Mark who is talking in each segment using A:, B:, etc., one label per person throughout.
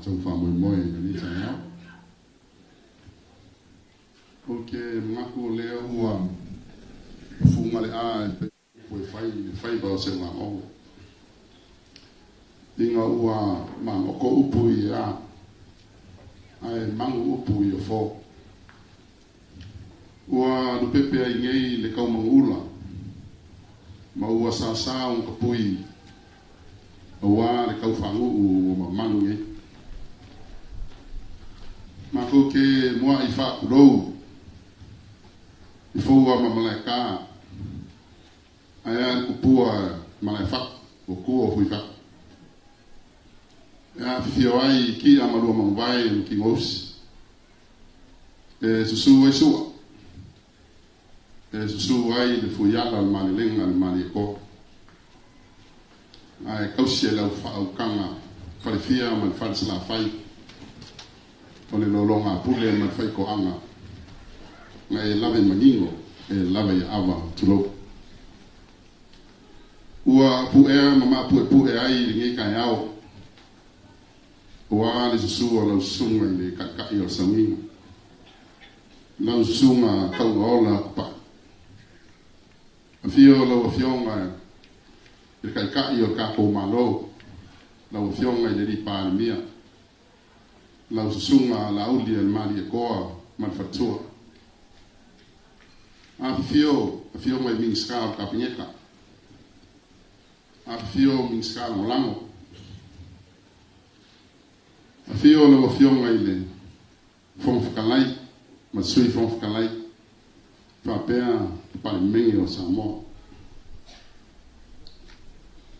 A: tātou whamoimoe ni tai au. O ke ngaku o lea ua funga le a e koe whai bao se ngā o. Inga ua mangoko upu i a ai mangu upu i o fo. Ua lupepe ai ngei le kau mangula ma ua sa un kapui ua le kau whangu u ma manu ngei. Ma ko ke mua i whakurou i fōua ma malaika ai an kupua malai whak o kua hui whak. Ea whiwhio ai ki amarua mangwai ki ngausi. E susu ai sua. E susu ai le fuiala al mani lenga al mani e ko. Ai kausi e lau whaukanga wharewhia man wharesala whai. O le lolonga pule man whai ko anga. Ngai lawe maningo e lawe awa tulo. Ua puea mama pue ai ngai kai au. Ua le susu o lau sunga i le kakai o saminga. Lau sunga kau ola kupa. A fio lau a fionga i le kakai o kako malo. Lau a fionga i le ripa ni mia. Lau susunga la uli al mali e koa man fatua. A fio mai ming ska ka pinyeka. A fio ming ska molango. A fio le fionga i le fong whakalai, ma sui fong whakalai, whapea pale mengi o Samoa.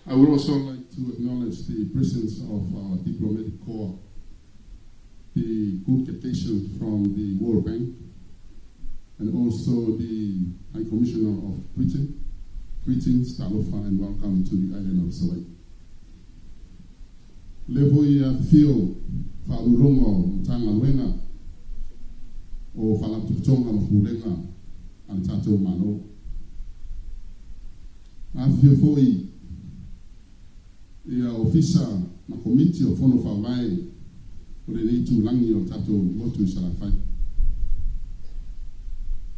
A: I would also like to acknowledge the presence of our diplomatic corps, the good deputation from the World Bank, and also the High Commissioner of Britain. Greetings, talofa, and welcome to the island of Salai. Levoi a fio whaurungo tanga wenga o whalatutonga mahulenga an tātou mano. A fio foi ia ofisa na komiti o fono whawai o le nei tūlangi o tātou motu i Sarafai.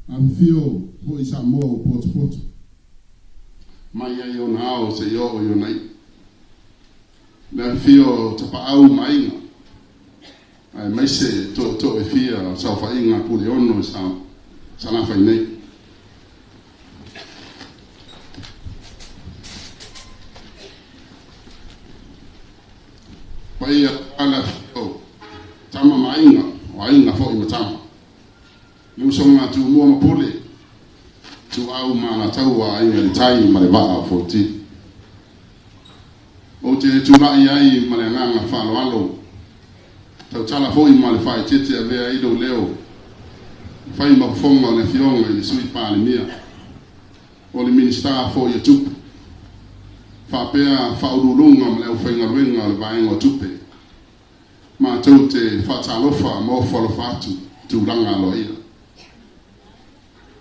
A: A fio hoi Samoa o potu. Mai ai o nao se yo o yo nei. Le fio tapa au mainga. Ai mai se to e fia sa fa inga pule ono sa na fa nei. Pai ala fio tama mainga o ainga fo i matama. Lu songa tu mo ma pule. Tu au mana tau a inga li tai ma le vaa fo ti. O te tūrai ai ma le nganga whaloalo. Tau tala fo i ma le whai tete a vea ido leo. Whai ma whonga le fionga i le sui pāle mia. O le minister fo i a tupu. Whapea whaururunga ma leo whainga ruenga le vaenga o tupe. Ma tau te whatalofa mo whalofa atu tūranga alo ia.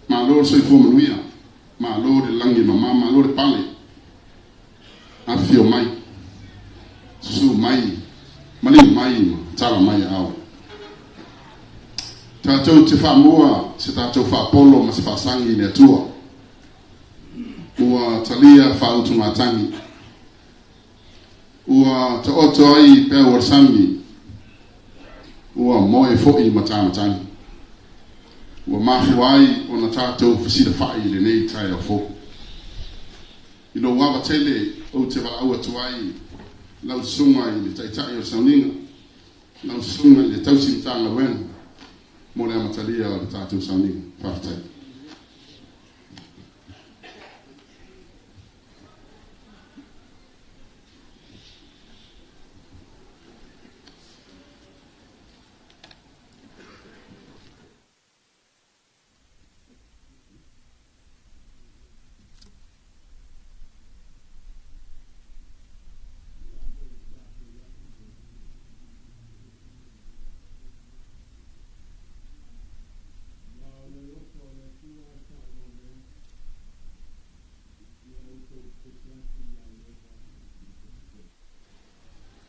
A: Ma lor soi fo manuia. Ma lor le langi mama, ma lor le pale. A fio mai. Su mai, mali mai, tala mai au. Tātou te whamoa, se tātou whapolo ma se whasangi ne tua. Ua talia whautunga tangi. Ua ta oto ai pēr warsangi. Ua moe fo'i ma tāmatangi. Ua mafu ai o na tātou whisida whai le nei tai a fo. Ino wawa tele o te wala ua tuai. Lau sunga i le taitai o sauninga. Lau sunga i le tausintanga wena. Mo le amatalia o le tātou sauninga. Whaftai.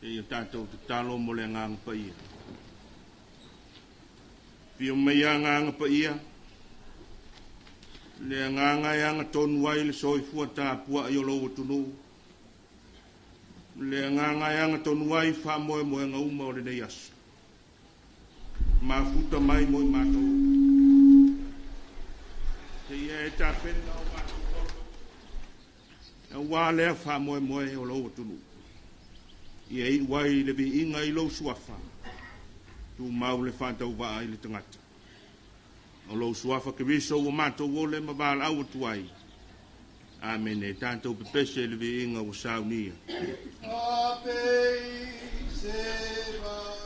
B: Ia tātou te talo mo le nganga pa ia. Pio mai a nganga pa ia. Le nganga yanga tonu wai le soifua tāpua i o lou tunu. Le nganga yanga tonu wai wha moe moe ngā uma o le nei asu. Mafuta mai moe mātou. Te ia e tāpena o mātou koto. E wā lea wha moe moe o lou tunu. Ia i wai le vi inga i lou suafa. Tu mau le whātau waa i le tangata. O lou suafa ke viso o mātou o le mawala au atuai. Amen e tātou pepese le vi inga o saunia.
C: Ape se vaita.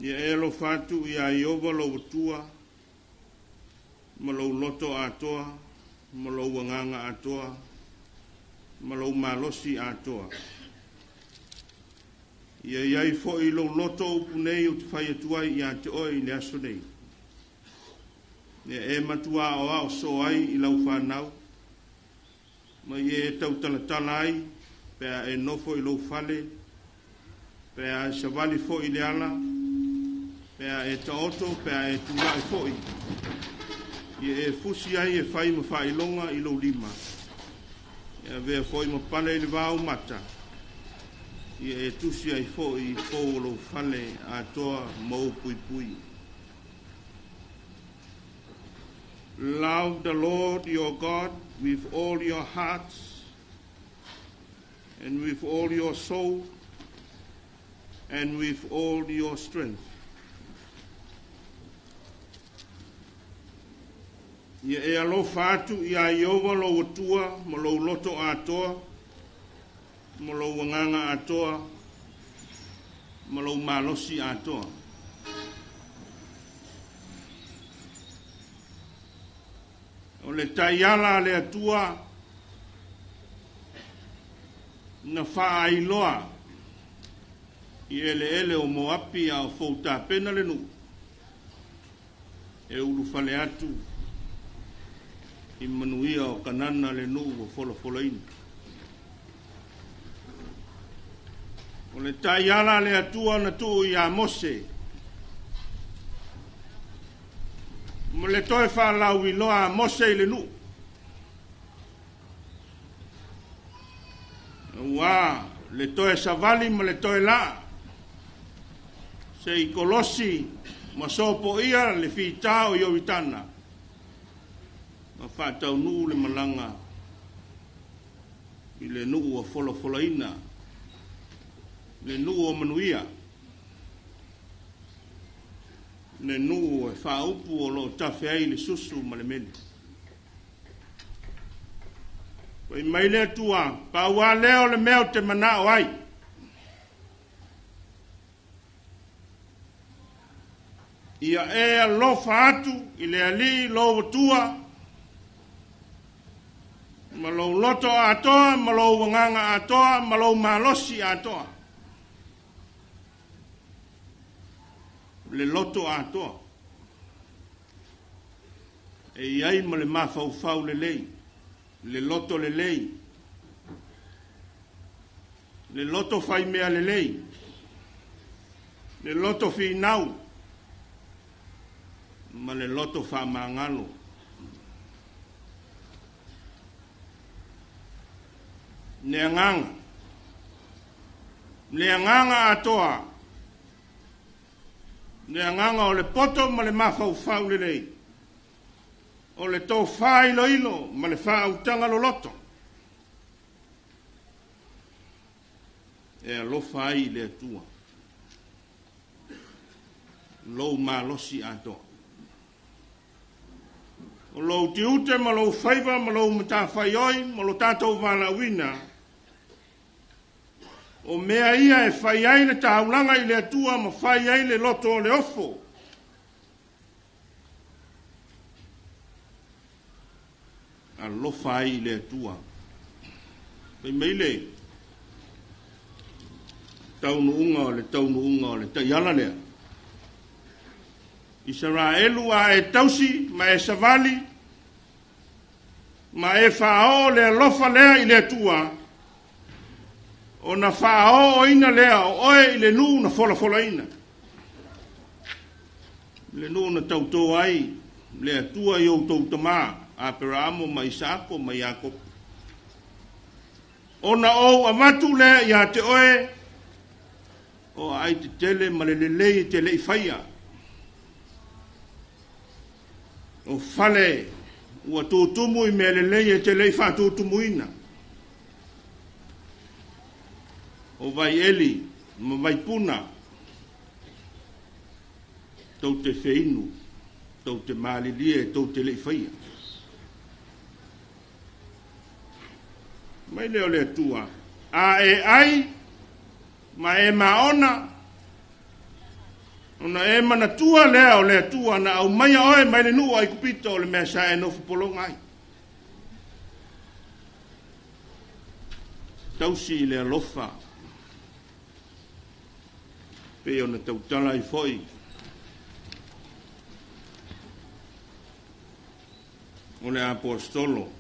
B: Ia elo fatu ia iova lo tua, malo loto atoa, malo wanganga atoa, malo malosi atoa. Ia iai fo I lo loto upu nei o te whai atua I a te oi le aso nei. E matua o ao so ai I lau whanau. Ma ie tau talatala ai, pea e nofo I lo fale, pea e savali fo I le ala, pea e taoto, pea e tunga e fo I. Ie e fusi ai e whai ma whai longa I lo lima. Ia vea fo I ma pale I le vau mata. Ia e tusi ai fo I fo lo fale a toa mau pui pui. Love the Lord your God with all your hearts and with all your soul and with all your strength. Ia e alofa atu ia Iova lo atua, ma lo loto atoa, ma lo wanganga atoa, ma lo malosi atoa. O le taiala le atua na whaailoa I ele o moapi a o fauta pena le nu. E ulu fale atu I manuia o kanana le nu o folofoloina. O le taiala le atua na tu I a Mose. Mo le toe whalau I loa Mose le nu. Ua, le toe savali ma le toe la. Se I kolosi ma sopo ia le fita o iowitana. Ma whatau nu le malanga I le nu o folofoloina. Le nu o manuia. Le nu e whaupu o lo tawhi ai le susu ma le mele. Poi mai le tua, paua leo le meo te manao ai. Ia e alofa atu I le ali lo tua. Ma lo loto atoa, ma lo wanganga atoa, ma lo malosi atoa. Le loto atoa. E iai ma le mafau le lei. Le loto le lei. Le loto fai mea le lei. Le loto fi nau. Ma le loto fa mangalo. Neanganga. Neanganga atoa. Neanganga o le poto ma le mafau le lei. O le tō whā ilo ma le whā utanga lo loto. E alofa ai le atua. Lou malosi atoa. O lou tiute ma lou whaiva ma lou mata whaioi ma lo tātou wala wina. O mea ia e whai ai le taulanga I le atua ma whai ai le loto o le ofo. Alofa ai le atua. Pei meile. Taunu unga o le taiala lea. Israelu a e tausi ma e savali ma e whao le alofa lea I le atua. O na whao o ina lea o oe I le nu na fola ina. Le nu na tautou ai le atua I o tautama. Aperamo ma Isako ma Jakob. Ona o amatu le ia te oe o ai te tele ma le lelei te lei whaia. O fale ua tūtumu I mea lelei te lei wha tūtumu ina. O vai eli ma vai puna. Tau te wheinu, tau te malilie, tau te lei whaia. Mai leo le tua. A e ai, ma e maona. Ona e mana tua leo le tua na au mai oe mai le nua I kupita o le mea sa e nofu polonga ai. Tausi le alofa. pe ona tautala I foi o le apostolo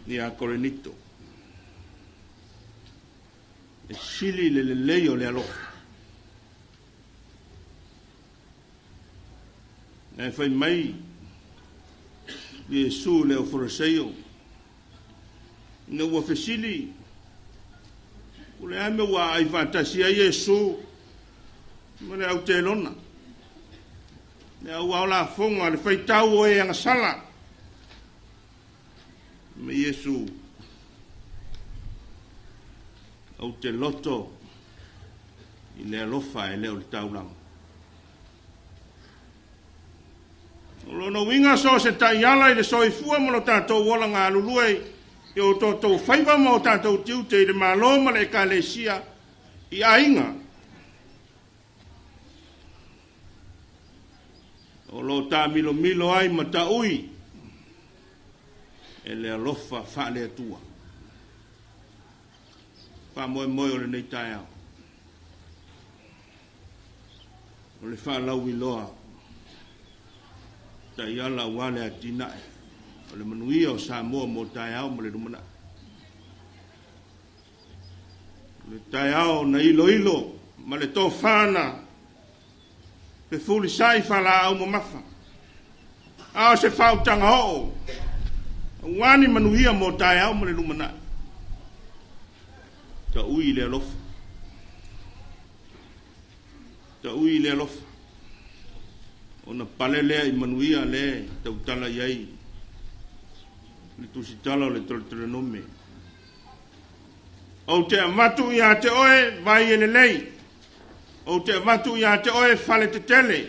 B: ni a Corinito e sili le leo le alofa e fai mai Yesu le oforeseio no ua fesili o le ame ua ai fantasia Yesu ma le au te lona le au au la fonga le fai tau o e anga sala me Yesu au te loto I le alofa e leo le tau lang Lono winga so se tai ala I le soifua mo lo tātou wola ngā luluei I o tōtou whaiva mo tātou tiute I le maloma le kalesia I ainga. O lo tā milo milo ai ma ta ui e le alofa wha le atua. Wha moe moe o le nei tai au. O le wha lau I loa ta iala wale a tinae o le manuia o Samoa mo tai au mo le Lumana'I le tai au na ilo ma le tō whana pe fuli sai whala au mo mafa ao se whautanga ho wani manuia mo tai au mo le Lumana'I ta ui le alofa ta ui le alofa ona pale lea I manuia le tautala iai le tusitala o le tole nome o te amatu ia te oe vai ele lei o te amatu ia te oe fale te tele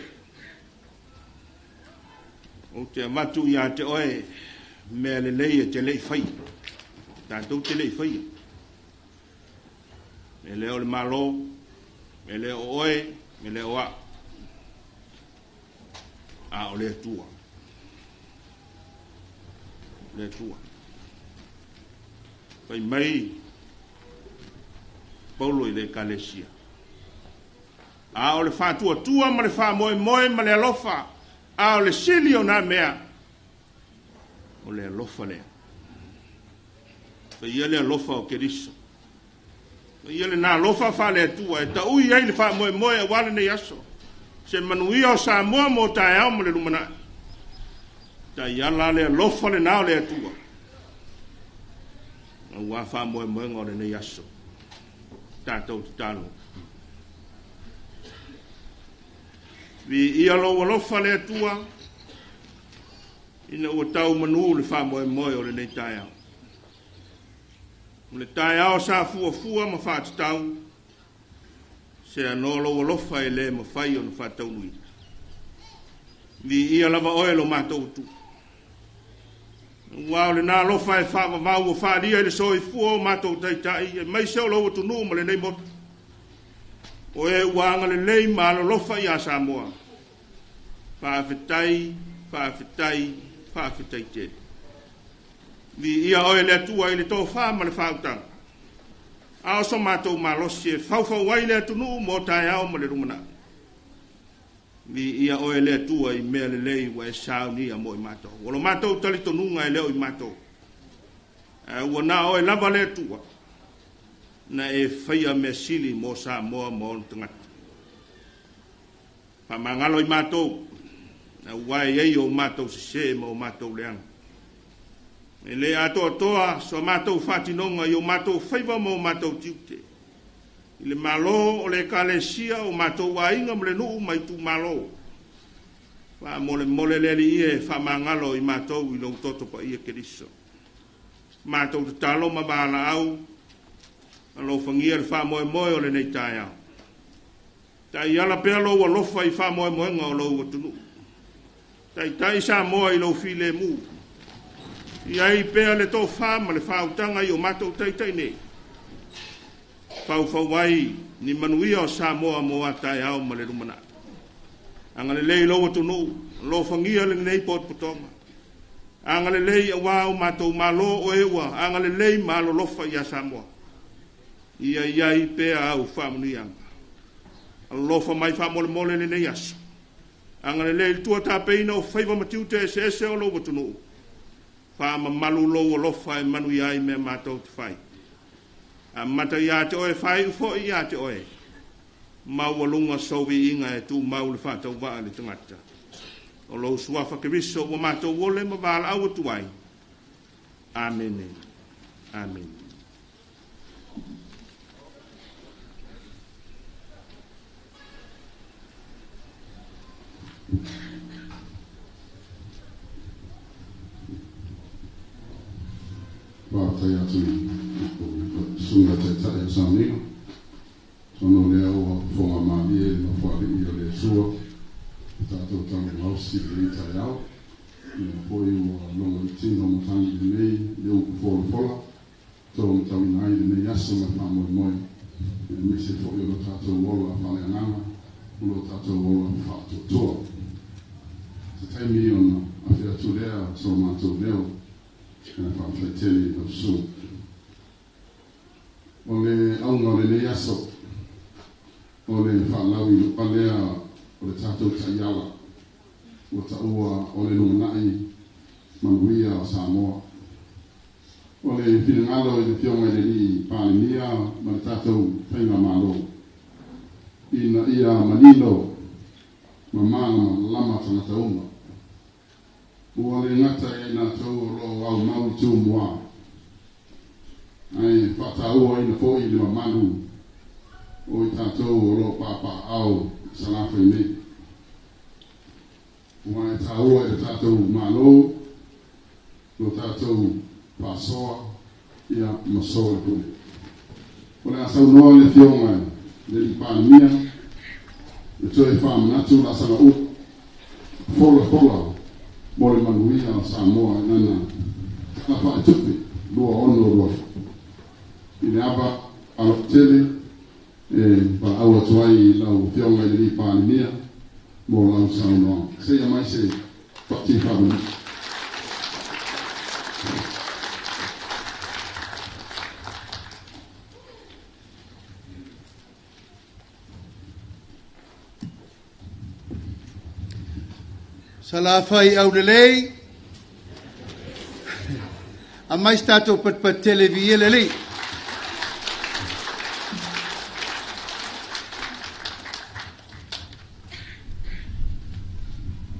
B: o te amatu ia te oe mea le lei e te lei fai tātou te lei fai me leo le malo me leo oe me leo a o le tua fai mai paulo I le kalesia o le whatua tua ma le wha moe moe ma le alofa o le sili o nā mea o le alofa lea fai ia le alofa o keriso fai ia le nā alofa wha le tua e ta ui ai le wha moe moe a wale nei aso se manuia o Samoa mo tai au mo le Lumana'I ta iala le alofa le nao le atua ua wha moe moe ngore nei aso tātou te talo vi ia lo alofa le atua ina ua tau manu le wha moe moe o le nei tai au le tai au sa fua ma wha te tau se anolo alofa e le mawhai o na whatau nui vi ia lava oe lo mātou tu Wao le nā lofa e wha mau o whaaria le soi fua o mātou taitai e mai seo lau atu nuu ma le nei motu o e uanga le nei ma lo lofa I a Samoa whaafetai te vi ia oe le atua I le tō wha ma le whautang ao so mātou ma losi e whauwhau wai le atu nuu mo tai au ma le Lumana'I vi ia oe le atua I mea le lei wa e sao ni a mo I mātou. Walo mātou tali tonunga e leo I mātou. Ua nā oe lava le atua na e whaia mea sili mo Samoa mo on tangata. Pa mangalo I mātou na wai ei o mātou se mo mātou leanga. E le atoa toa so mātou whatinonga I o mātou whaiva mo mātou tiute. I le malo o le kalesia o mātou wainga mo le nuu mai tu malo. Wha mole le li ie wha mangalo I mātou I lau toto pa ia keriso. Mātou te talo ma bala au, alo whangia le wha moe moe o le nei tai au. Tai ala pea lau alofa I wha moe moe ngā o lau atunu. Tai sa moe I lau file mu. I ai pea le tō wha ma le wha utanga I o mātou tai nei. Fau wai ni manuia o Samoa mo a tai au ma le Lumana'I. Anga le lei loa tunu, lo whangia le nei pot putonga. Anga le lei a wau mātou malo o ewa, anga le lei malo lofa I a Samoa. Ia iai pea au whamunianga. Alofa mai wha mole mole le nei aso. Angare le tua tapeina o whaiva matiu te ese o lo watunu. Wha mamalu lo o lofa e Manuia i me mātou te whai. A mata ia te oe whai ufo ia te oe. Mau alunga sowi inga e tu mau le whatau waa le tangata. O lo suafa ke riso o mātou wole ma wala au tuai. Amen. Amen.
A: Whātai atu sunga te tae o Samoa. Tono lea o whonga mahi e ma whare I o le sua. Tātou tango hausi le tae au. Ia poi o longa tino mo tangi le nei, le uku whola whola. Tō mo tau nai le nei aso ma whamoe moe. Ia mese whoi o tātou wola whale anganga. Ulo tātou wola whātou toa. Te taimi ona a whia tu lea so mātou leo. Kena whawhai tele o su. O le aunga o le nei aso. O le whalawi o lea o le tātou taiala. O ta ua o le Lumana'I Manuia o Samoa. O le whingalo I le fionga I le ni pālimia ma le tātou whainga mālo. Ina ia manino ma māna ma lama tangata unga. Ua le ngata e nā tau o au mau tū mua. Ai whataua ina fōi le mamanu. O I tātou o lo pāpā au salawhai me. Ua e tāua e tātou mālo. O tātou pāsoa ia masoa le kune. O le asau noa le fionga le li pāmia. Le toe whāmanatu la sanga ut. Fola. Mo le Manuia o Samoa nana kana whae tupi lua ono roa. I le aba alo tele pa aua tuai lau fionga I li pālimia mo lau saunoa. Seia mai se whati whamu.
C: Salafai au lelei. A mais tato pat televi lelei.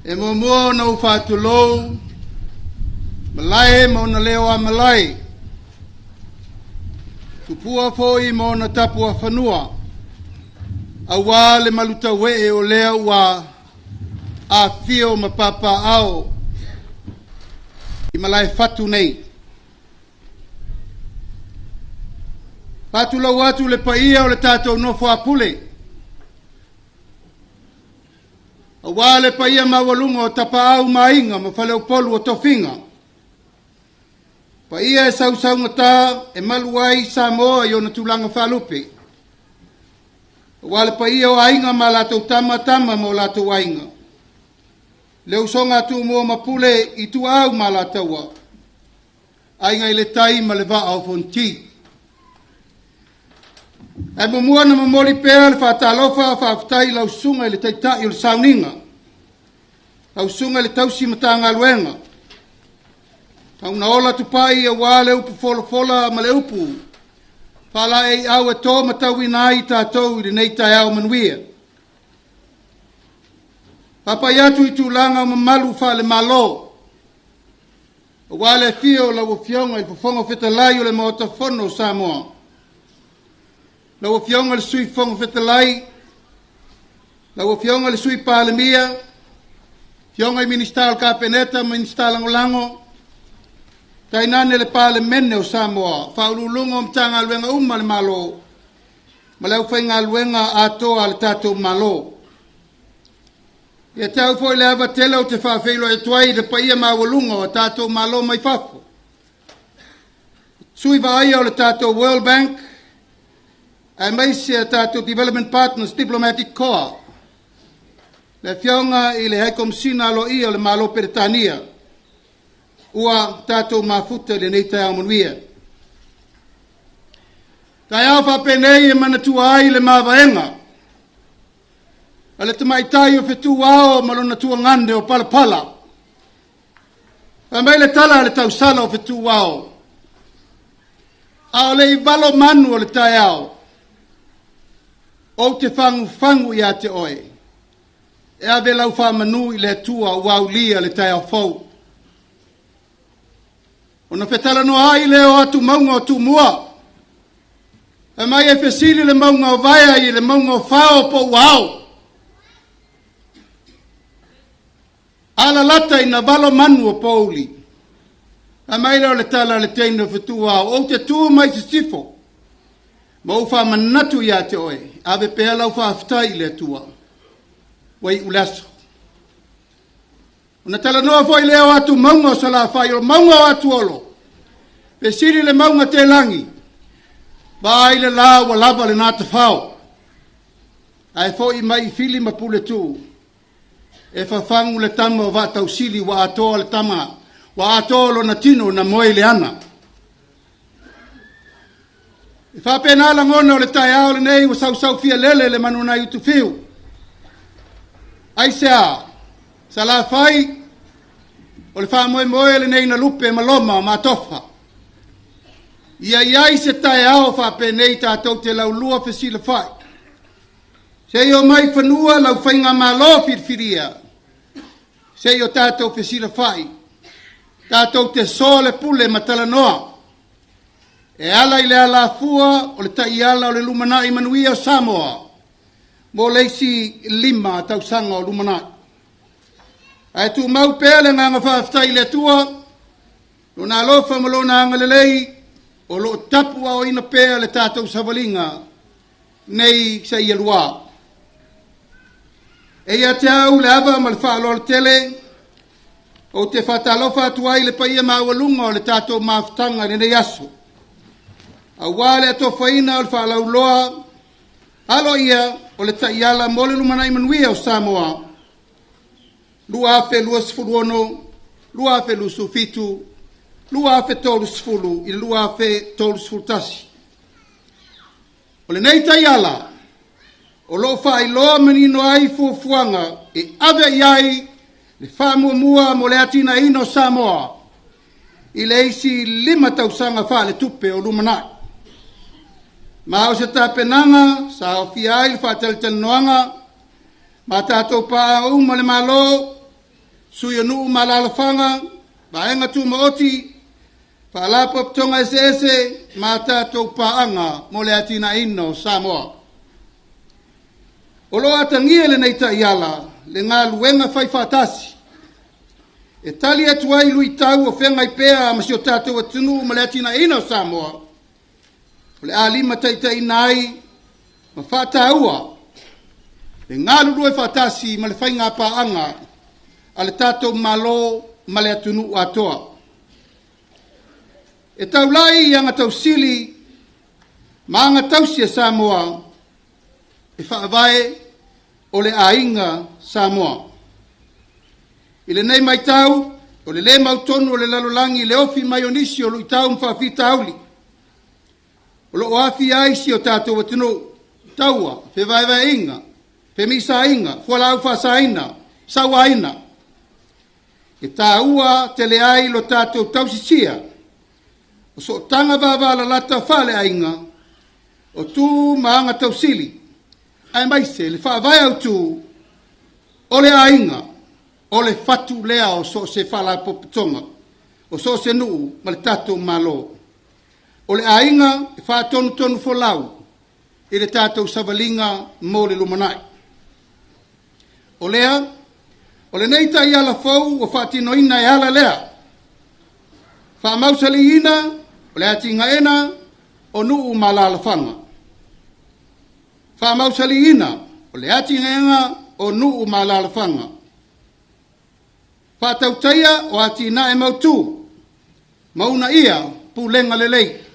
C: E mo no fatu lo. Malai mo na leo a malai. Tupua foi mo na tapua fanua. Awa le maluta we o leo wa a fio ma papa ao I malai fatu nei. Patu lau atu le paia o le tātou nofo a pule. A wā le paia mawalunga o tapa au mainga ma whaleu polu o tofinga. Paia e sau ngata e maluai Samoa I ona tulanga whalupe. A wā le paia o ainga ma latou tama mo latou ainga. Leu songa tu mo mapule I tu au malataua. Ai ngai le tai ma le vaa o fonti. E mua na mamoli pēr whatalofa whaftai lau sunga I le taitai o le sauninga. Lau sunga le tausi matanga luenga. Tau na ola tupai e wā le upu fola ma le upu. Whala e au e tō matau inai tātou I le nei tai au manuia. Papa yatu I tūlanga ma malu wha le malo. O wale fio la wafionga I whafonga whetalai o le maota whono Samoa. La wafionga le sui whafonga whetalai. La wafionga le sui pālemia. Fionga I ministal kapeneta, ministal langolango. Tainane le pālemene o Samoa. Whaululunga o mtanga luenga le malo. Ma leu whainga luenga atoa le tatou malo. Ia tau foi le ava tele o te whawhelo e tuai le paia mawalunga o tātou malo mai whafo. Sui vaia o le tātou World Bank, a maisi a tātou Development Partners Diplomatic Corps. Le fionga I le haikom sina lo ia o le malo Peretania. Ua tātou mafuta le nei tai Manuia. Tai au whapenei e manatua ai le mawaenga. Ale te mai tai o fetu ao malona tua ngande o pala. A mai le tala le tau sala o fetu ao. A le i valo manu o le tai ao. O te fangu ia te oe. E ave lau wha manu i le tua wau lia le tai ao fau. O na fetala no ai le o atu maunga o tu mua. E mai e fesiri le maunga o vaia i le maunga o whao po wau. Ala lata ina valo manu o pouli. A mai leo le tala le teino whetua o te tua mai se sifo. Ma uwha manatu ia te oe. Ave pēa lau wha aftai le tua. Wai ulaso. Una tala noa foi leo atu maunga o sala whai o maunga o atu olo. Pe siri le maunga te langi. Ba ile la wa lava le nata whao. Ai foi mai fili ma pule tu. E whawhangu le tama o vatau sili wa atoa le tama, wa atoa lo na tino na moe le ana. E whapena la ngona o le tai ao le nei wa sau fia lele le Manunai utu fiu. Ai sea, sa la whai, o le wha moe le nei na lupe maloma ma tofa. Ia se tai ao whapenei tātou te laulua whesila whai. Se o mai whanua lau whainga malo whirwhiria. Se o tātou whesila whai. Tātou te sole pule matala noa. E ala i le ala fua o le tai ala o le Lumana'I Manuia o Samoa. Mo leisi 5 tau sanga o Lumana'I. Ai tu mau pēle nganga whaaftai le tua. Lona alofa malona anga lelei. O lo tapua o ina pēle tātou savalinga. Nei sa ia lua. E ia te au le ava ma le whaalo le tele, o te whatalofa atuai le paia mawalunga o le tātou mawhtanga ni nei aso. A wale ato whaina o le whaalau loa, alo ia o le taiala mo le Lumana'I Manuia o Samoa. Lua afe lua sifuluono, lua afe lusu fitu, lua afe tolu sifulu, i lua afe tolu sifultasi. O le nei taiala, o lo fa iloa menino ai fuafuanga e ave iai le whamuamua mo le atina ino Samoa i le isi 5 tausanga wha le tupe o Lumana'I. Ma o se tapenanga sa o fia ai le whateltelnoanga ma tātou paa uma le malo sui anu malalafanga ma enga tu maoti whalapa ptonga ese ma tātou paanga mo le atina ino Samoa. O lo atangia le nei taiala, le ngā luenga whai whatasi. E tali atu ai lui tau o whenga i pēa ma si o tātou atunu ma le atina ina o Samoa. O le ālima taitai nai, ma whātaua. Le ngā lulu e whatasi ma le whai ngā pāanga, a le tātou malo ma le atunu atoa. E tau lai i anga tau sili, ma anga tausia Samoa, e whaavae o le ainga Samoa. I le nei mai tau, o le mautonu o le lalolangi, le ofi mai onisi o lui tau mwhawhi tauli. O lo oafi aisi o tātou atino, taua, fe vaevae inga, fe misa inga, fualau whasa ina, sawa ina. E tā ua te le ai lo tātou tausisia, o so tanga vavala lata whale ainga, o tū maanga tausili, ai mai se le whaavai au tū o le ainga, o le fatu lea o so se whala popitonga, o so se nuu ma le tātou malo. O le ainga e whaatonu tonu folau i le tātou savalinga mo le Lumana'I. O lea, o le neita i ala fau o whaatinoina e ala lea. Whaamausali ina, o le atinga ena, o nuu malalafanga. Whaamausali ina, o le atinga ena, o nuu malalafanga. Whaatautaia o atina e mautu, mauna ia pulenga lelei.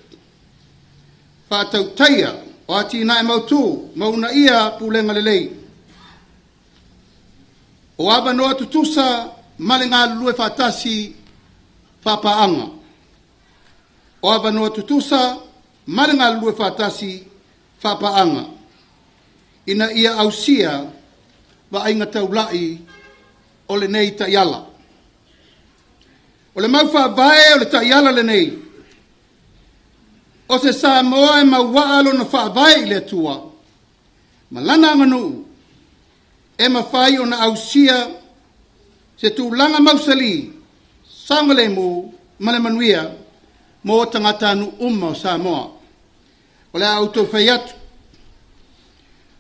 C: Whaatautaia o atina e mautu, mauna ia pulenga lelei. O ava noa tutusa, male ngā lulue whaatasi whapaanga. O ava noa tutusa, male ngā lulue whaatasi whapaanga. Ina ia ausia wa ainga taulai o le nei taiala. O le mau whaavae o le taiala le nei. O se Samoa e mawaa lo na whaavae i le atua. Ma lana anganu e mawhai o na ausia se tūlanga mausali sangale mu male manuia mo tangata anu o Samoa. O le auto whai atu.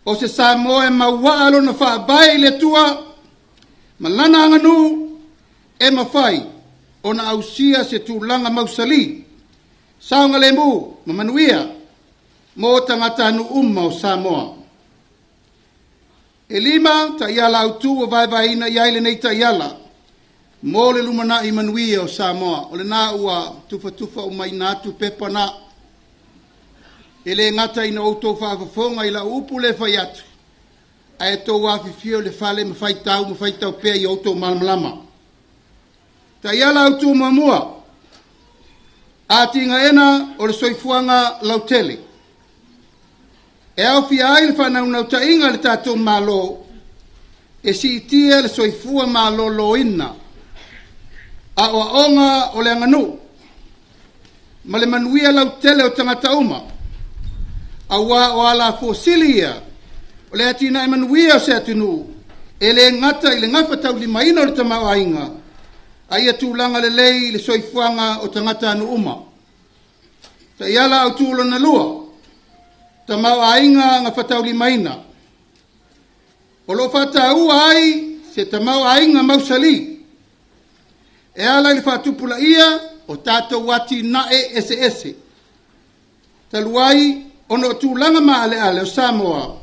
C: O se Samoa e mawaa lo na whaavae i le atua. Ma lana anganu e mawhai o na ausia se tūlanga mausali saunga le mu, mamanuia, mo tangata anu o Samoa. E lima, ta iala autu o vaivaina iaile nei ta iala, mo le Lumana'I Manuia o Samoa, o le nā ua tufa o mai nātu pepa nā. E le ngata ina outou whaafafonga i la upu le whai atu. A e tō wāwhiwhio le whale mawhai tau pēr i outou malamalama. Ta iala autu mamua, a tinga ena o le soifuanga lautele. E au fia ai le whanau nau ta inga le tātou malo, e si itia le soifua malo loina, a oa onga o le anganu, ma le manuia lautele o tangata uma, a wa o ala fosilia, o le atina e manuia o se atunu, e le ngata i le ngawhatau li maina o le tamau ainga, a ia tūlanga le lei le soifuanga o tangata anu uma. Ta iala au tūlo na lua, ta mau ainga nga whatau li maina. O lo whatau ai, se ta mau ainga mausali. E ala li whatupula ia, o tātou wati nae ese. Ta luai, ono tūlanga maale ale o Samoa,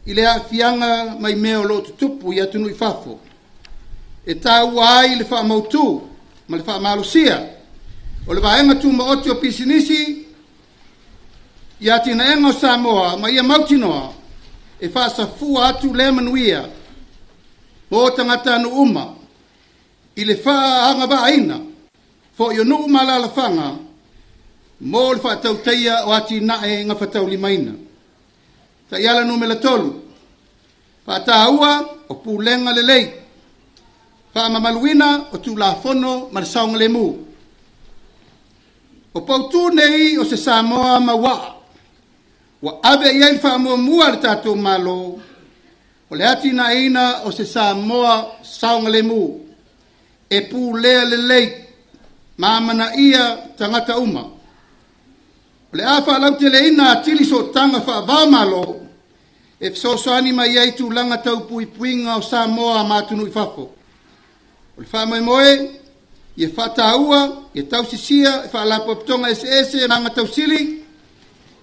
C: i le fianga mai meo lo tutupu i atunu i fafo. E tau ai le wha mautu, ma le wha malusia. O le vaenga tu maoti o pisinisi, ia tina enga o Samoa, ma ia mautinoa, e wha safua atu le manuia, o tangata anu uma, i le wha anga ba aina, fo i onu umala la whanga, mo le wha tauteia o ati nae nga whatau limaina. Ta iala numela tolu, wha taua o pulenga le lei, wha mamaluina o tu la fono ma le saunga le mu. O pautu nei o se Samoa mawa, wa ave iai wha mua le tātou malo, o le ati na ina o se Samoa saunga le mu, e pu lea le lei, mamana ia tangata uma. O le awha lau te le ina atili so tanga wha vau malo, e fsosoani mai iai tu langa tau puipuinga o Samoa matunu i whafo. O le wha moe, ia whataua, ia tausisia, ia whalapoptonga ese, nanga tausili,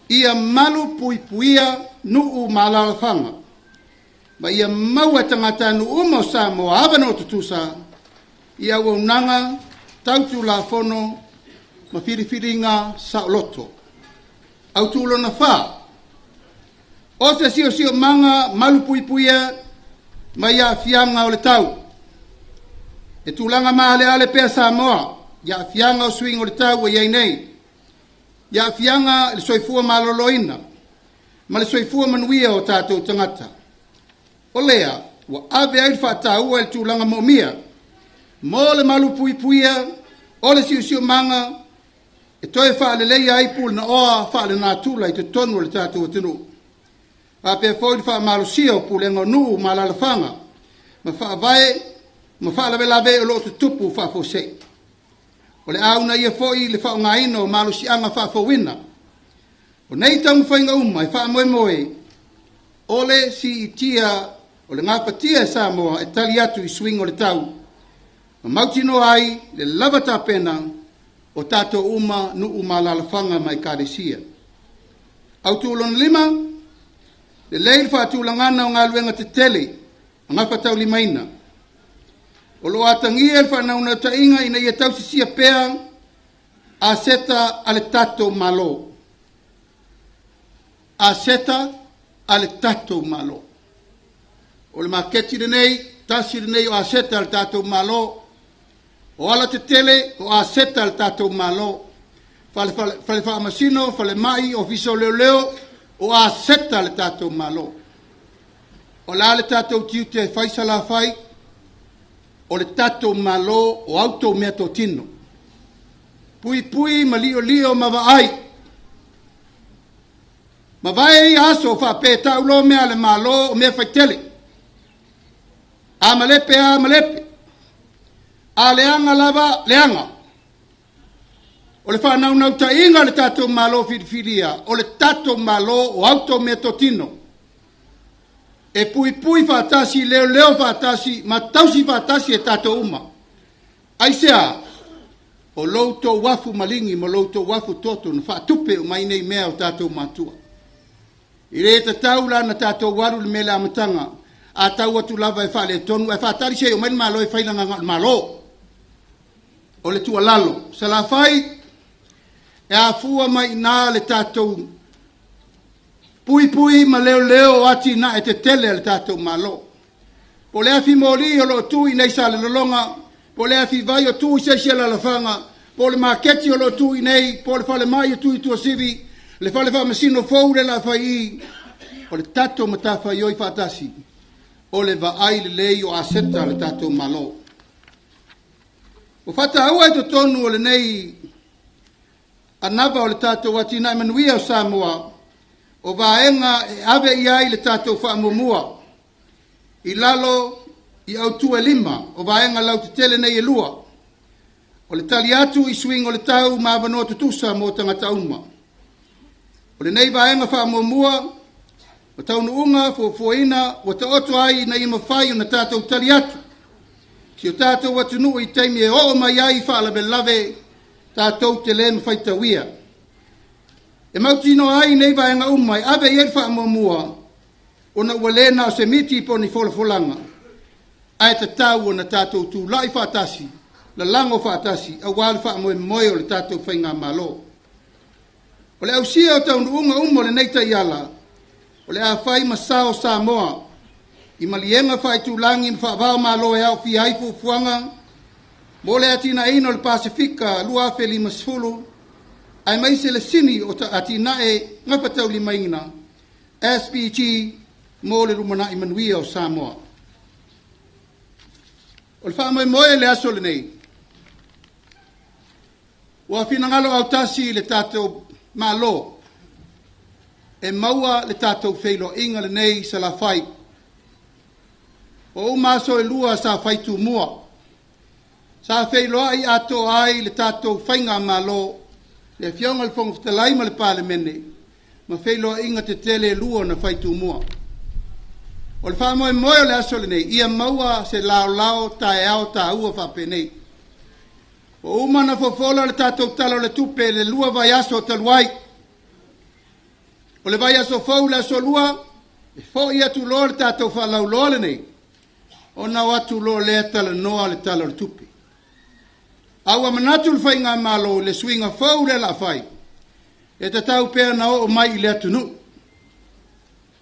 C: ia malu puipuia nuu malalafanga. Ma ia maua tangata nuu mo Samoa, avano tutusa, ia waunanga, tautu la fono, ma whiriwhiringa sa loto. Au tulo na wha. O se sio manga malu puipuia, ma ia fianga o le tau. E tūlanga maale ale pea Samoa, ia fianga o swing o le tau e iei nei. Ia fianga le soifua maloloina, ma le soifua manuia o tātou tangata. O lea, wa ave ai whātaua e tūlanga momia, mo le malu puipuia, o le siusio manga, e toi whaale leia ai pūl na oa whaale nā tūla i te tonu le tātou atinu. A pia fōi le wha malu sia o pūlenga nuu malalafanga, ma whaavae, ma whaala lawe o lo tutupu whaafose. O le auna ia fōi le whaonga ino malu si anga whaafowina. O nei tamu whainga uma e wha moe, o le si itia, o le ngāpatia e Samoa e tali atu i swing o le tau. Ma mautino ai le lava tāpena o tātou uma nuu malalafanga mai kāresia. Au tūlon lima, le leil whaatūlangana o ngā luenga te tele, o ngā whatau limaina. O lo atangia e whanauna tainga ina ia tausisia pea a seta ale tatou malo. A seta ale tatou malo. O le maketi nei, tasi nei o a seta ale tatou malo. O ala te tele o a seta ale tatou malo. Fale whaamasino, fale mai, o viso leo, o a seta ale tatou malo. O la le tātou tiu te whai sala whai, o le tātou malo o auto mea tō tino. Pui pui ma lio lio ma vaai. Ma vai i aso wha pēta ulo mea le malo o mea whaitele. A malepe a malepe. A leanga lava leanga. O le whanau nau ta inga le tātou malo whiriwhiria. O le tātou malo o auto mea tō tino. E pui pui whatasi, leo leo whatasi, ma tausi whatasi e tātou uma. Aisea, o louto wafu malingi, mo louto wafu toto, na whatupe o mai nei mea o tātou matua. I re ta tau la na tātou waru le mele amatanga, a tau atu lava e whale tonu, e whatari se o mai malo e whailanga malo. O le tua lalo. Sa la whai, e a fua mai nā le tātou pui pui ma leo leo ati na e te tele le tātou malo. Po lea fi mori o lo tui nei Salelologa, po lea fi vai o tui se se la lafanga, po le maketi o lo tui nei, po le fale mai o tui tua sivi, le fale fa masino fou le la fai, o le tātou matafa ioi fatasi, o le vaai le lei o aseta le tātou malo. O fata aua e to tonu o le nei, anava o le tātou ati Lumana'I Manuia o Samoa, o vaenga e ave iai le tātou whaamumua. I lalo i autua lima, o vaenga lau te tele nei e lua. O le tali atu i swing o le tau mawanoa tutusa mo tangata uma. O le nei vaenga whaamumua, o taunu unga, fuafuaina, o ta oto ai na ima whai o na tātou tali atu. Si o tātou watunu i teimi e o mai ai whaalabe lave, tātou te le mwhaita wia. E mautino ai nei vaenga umai, ave i erfa amamua, o na walena o se miti po ni folanga. Ai ta tau o na tātou tū lai whaatasi, la lango whaatasi, a wale wha amoe moe o le tātou whainga malo. O le ausia o taunu unga umo le neita iala, o le a whai masao Samoa, i malienga whai tūlangi in whaavao malo e au fi haifu fuanga, mo le atina ino le Pasifika, lua fe lima sfulu, ai mai se le sini o ta ati nae ngapatau li maina SPG mo le Lumana'I Manuia o Samoa. O le whaamai moe le aso le nei. Ua finangalo au tasi le tātou malo. E maua le tātou feilo inga le nei sa la whai. O umaso e lua sa whai tu mua. Sa feilo ai ato ai le tātou whainga malo. Le fionga le fonga fitalai ma le pale mene, ma feilo inga te tele lua na whaitu mua. O le wha moe moe o le aso le nei, ia maua se lao lao ta e ao ta ua whape nei. O umana fofola le tātou talo le tupe le lua vai aso taluai. O le vai aso fau le aso lua, e fo ia tu lo le tātou whalau lo le nei. O na watu lo le tala noa le talo le tupe. Awa manatu le whainga malo le swinga fau le la whai. E te tau pēr na o mai le atunu.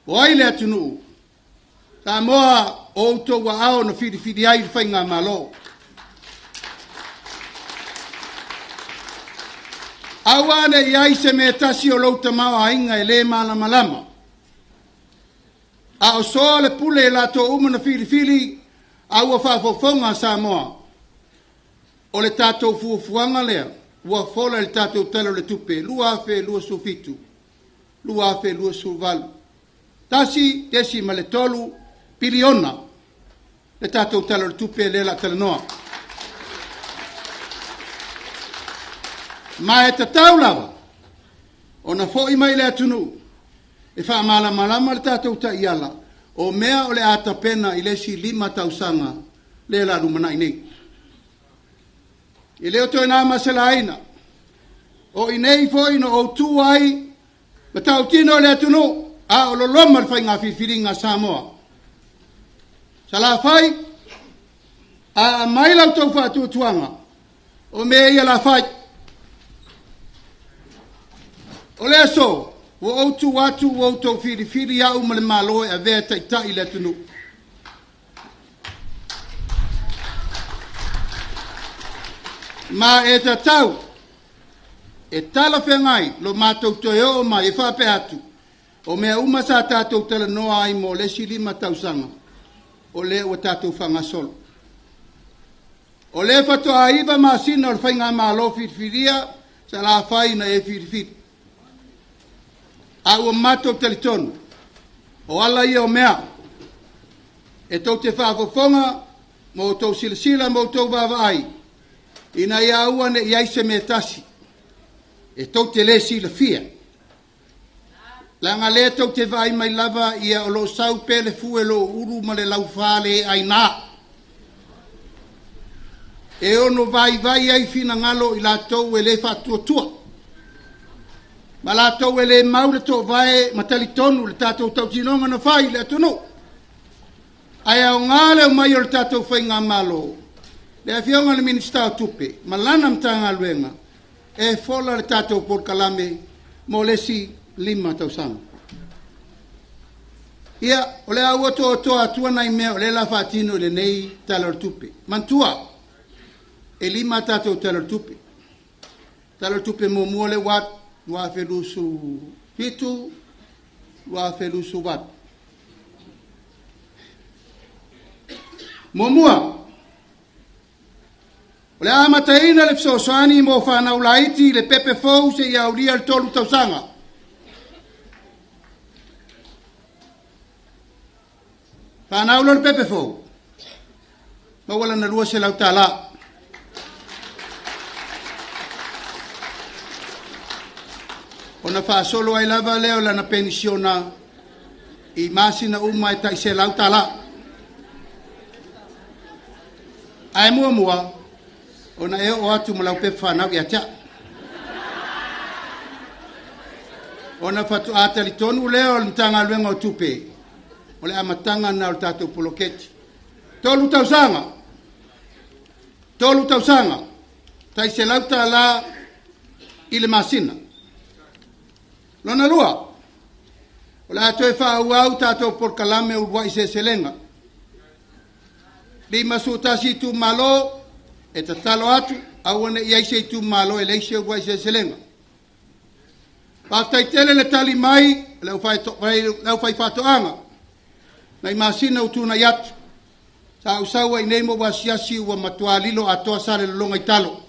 C: O ai le atunu. Ta moa o uto wa ao na whiri ai le whainga malo. Awa ne iai se me tasi o louta mawa inga e le malama. A o soa le pule e la to uma na whiri awa whafofonga Samoa. O le tātou fuafuanga lea, ua fola le tātou talo le tupe, lua afe, lua sufitu, lua afe, lua suvalu. Tasi, tesi ma le tolu, piliona, le tātou talo le tupe le la talanoa. Ma e tatau lava, o na fo mai le atunu, e wha malama le tātou ta iala, o mea o le atapena i le si 5 tausanga, le la Lumana'I nei. I leo toi nā maselaina. O i nei foi no o tū ai, ma tau tino le atunu, a o lo loma le whai ngā whiwhiringa Samoa. Sa la whai, a mai lau tau whātua tuanga, o mea ia la whai. O le so, o o tū atu o tau whiri au ma le maloe a vea taitai le atunu. Ma e ta tau, e tala whengai, lo mātou toi o mai e whape atu, O mea uma sa tātou tala noa ai mo lesi 5,000 o le ua tātou whangasolo. O le whatoa iwa masina o le whainga malo whiriwhiria sa la whai na e whiriwhiri. A ua matou talitonu o ala ia o mea e tau te whaafofonga mo tau silasila mo tau wawai ina ia ua ne iai se me tasi e tau te le sila fia. Langa le tau te vai mai lava ia o lo sau pele fue lo uru ma le lau whale ai nā. E ono vai ai fina ngalo i la tau e le whatua tua. Ma la tau e le maule to vai matali tonu le tātou tau tinonga na whai le atunu. Ai au ngale o mai o le tātou whai ngā malo. Le a fionga le minista o tupe. Ma lana mtanga luenga. E fola le tātou por kalame mo lesi 5,000. Ia, o le au ato atua nai mea o le la whaatino le nei talar tupe. Mantua, e 5 tātou talar tupe. Talar tupe mo mua le wat, lua whelusu fitu, lua whelusu wat. Mo mua, o le amataina le fsosani mo whanau laiti le pepe fau se ia uria le tolu tausanga. Whanau le pepe fau. Mawala na lua se lau tala. Ona whaasolo ai lava leo lana pensiona i masina uma e tai se lau tala. Ai mua, ona e o atu mo lau pepe whanau i atia. Ona whatu atali tonu leo le mtanga luenga o tupe. O le amatanga na o tātou poloketi. Tolu tausanga. Tai se lauta la i le masina. Lona lua. O le ato e whaau tātou por kalame urua i se selenga. Li masutasi tu malo e tatalo atu. Awane iai se tu malo e leise urua i se selenga. Pātai tele le tali mai, lau fai whatoanga. Nai masina utuna yatu. Sa usawa inemo wasiasi wa matualilo atoa Salelologa i talo.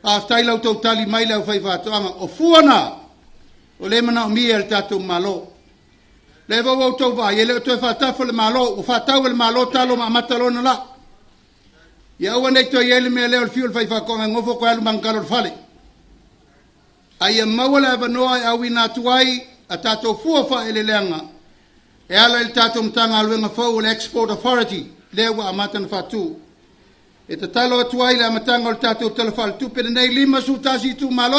C: Aftai lau tau tali mai lau fai whatoanga. O fuana, o le mana o mia le tatou malo. Le wau tau vai, e le o toi whatafo le malo, o whatau le malo talo ma amatalo na la. Ia ua nei toi ele mea leo le fiu le fai whakonga ngofo ko alu mangalo le fale. Ai maua le avanoa e awi nā tuai a tatou fuafa ele leanga. E ala il tātou mtanga aluenga fau le Export Authority, lewa amatan fatu. E te talo atuai le amatanga o le tātou telefal tupe nei 5 sutasi tu malo,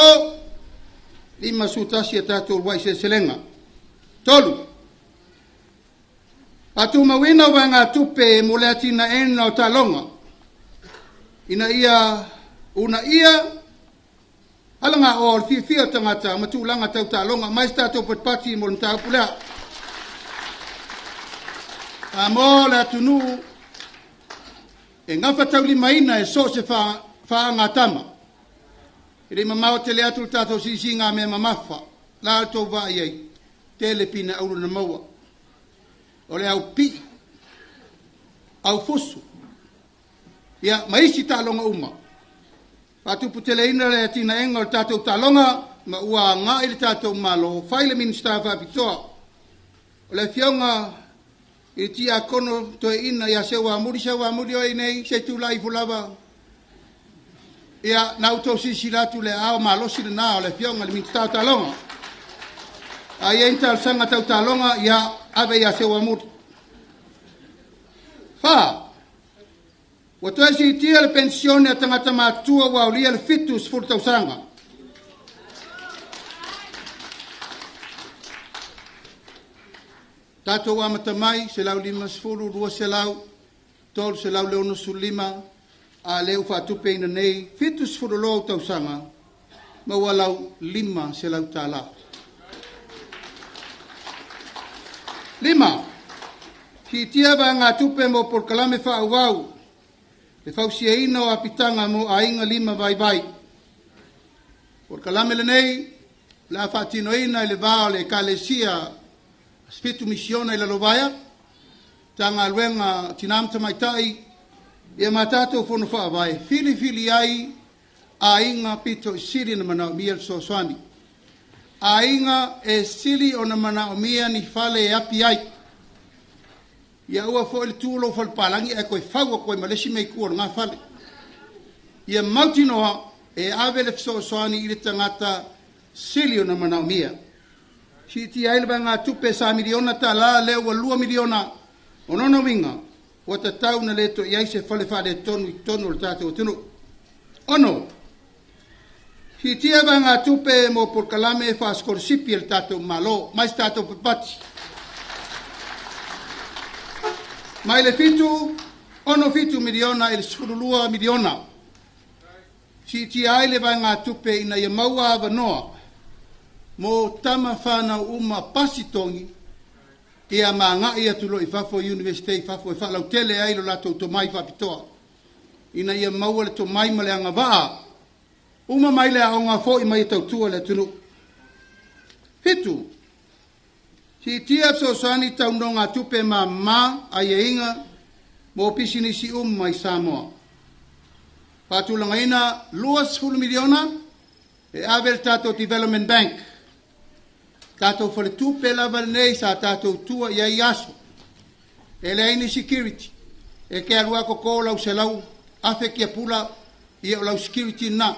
C: 5 sutasi a tātou wai se selenga. Tolu. Atu mawina wa ngā tupe mo le atina ena o talonga. Ina ia, alanga o le fia tangata, matulanga tau talonga, mais tātou patpati mo le mtau pulea. Amo le atunu e ngafa tauli maina e so se fa ngatama. Iri mamao te le atu tato sisi ngā mea mamafa. La alto va iei. Tele pina auru na maua. O le au pi. Au fusu. Ia maisi talonga uma. Patupu tele ina le atina enga o tato talonga. Ma ua ngā ili tato malo. Faile minista va pitoa. O le fionga i tia kono to ina ia sewa muri o nei se tu lai fulava ia nauto sisilatu le ao malosi na le fionga le minsta talonga ai ental sanga tau talonga ia ave ia sewa muri fa o to si tia le pensione a tangata matua wa lia le fitus furta usanga Tato wa matamai, se lau 5 sefulu, 2 se lau, tolu se lau leono su 5, a leu whatupe ina nei, 7 sefulu lo tausanga, ma wa lau 5 se lau tala. 5. Ki tia wa ngā tupe mo por kalame whauwau, le whausia ina o apitanga mo a inga 5 vai vai. Por kalame le nei, la fatinoina le va le kalesia spitu misiona ile lovaya tanga luenga tinamta maitai ia matato fono fa vai fili ai ainga pito siri na mana miel soswani ainga e sili ona mana mia ni fale api ai ia ua fo il tulo fo palangi e koe faua koe malesi mei kua nga fale ia mautinoa e avele soswani ile tangata sili ona mana mia si ti ai le nga tupe sa miliona tala le ua 2 miliona onono winga o te tau na leto iai se fale fale tonu le tate o tunu ono si tia vanga tupe mo por kalame fa scorsipi el tato malo mais tato pati mai le fitu ono fitu miliona il sululua miliona si tia ai le vanga tupe ina ia maua avanoa mo tama fana uma pasitongi ia manga ia tulo i fafo university fafo e falau tele ai lo lato to mai fapitoa ina ia maua le to mai male anga va uma mai le aonga fo i mai tau tua le tunu fitu si tia so sani tau nonga tupe ma ai inga mo pisini si mai Samoa patulanga ina 2 miliona e avel tato development bank tato fole tupe lava nei sa tato tua ia iaso e le ini security e ke alua ko lau se lau afe kia pula ia lau security na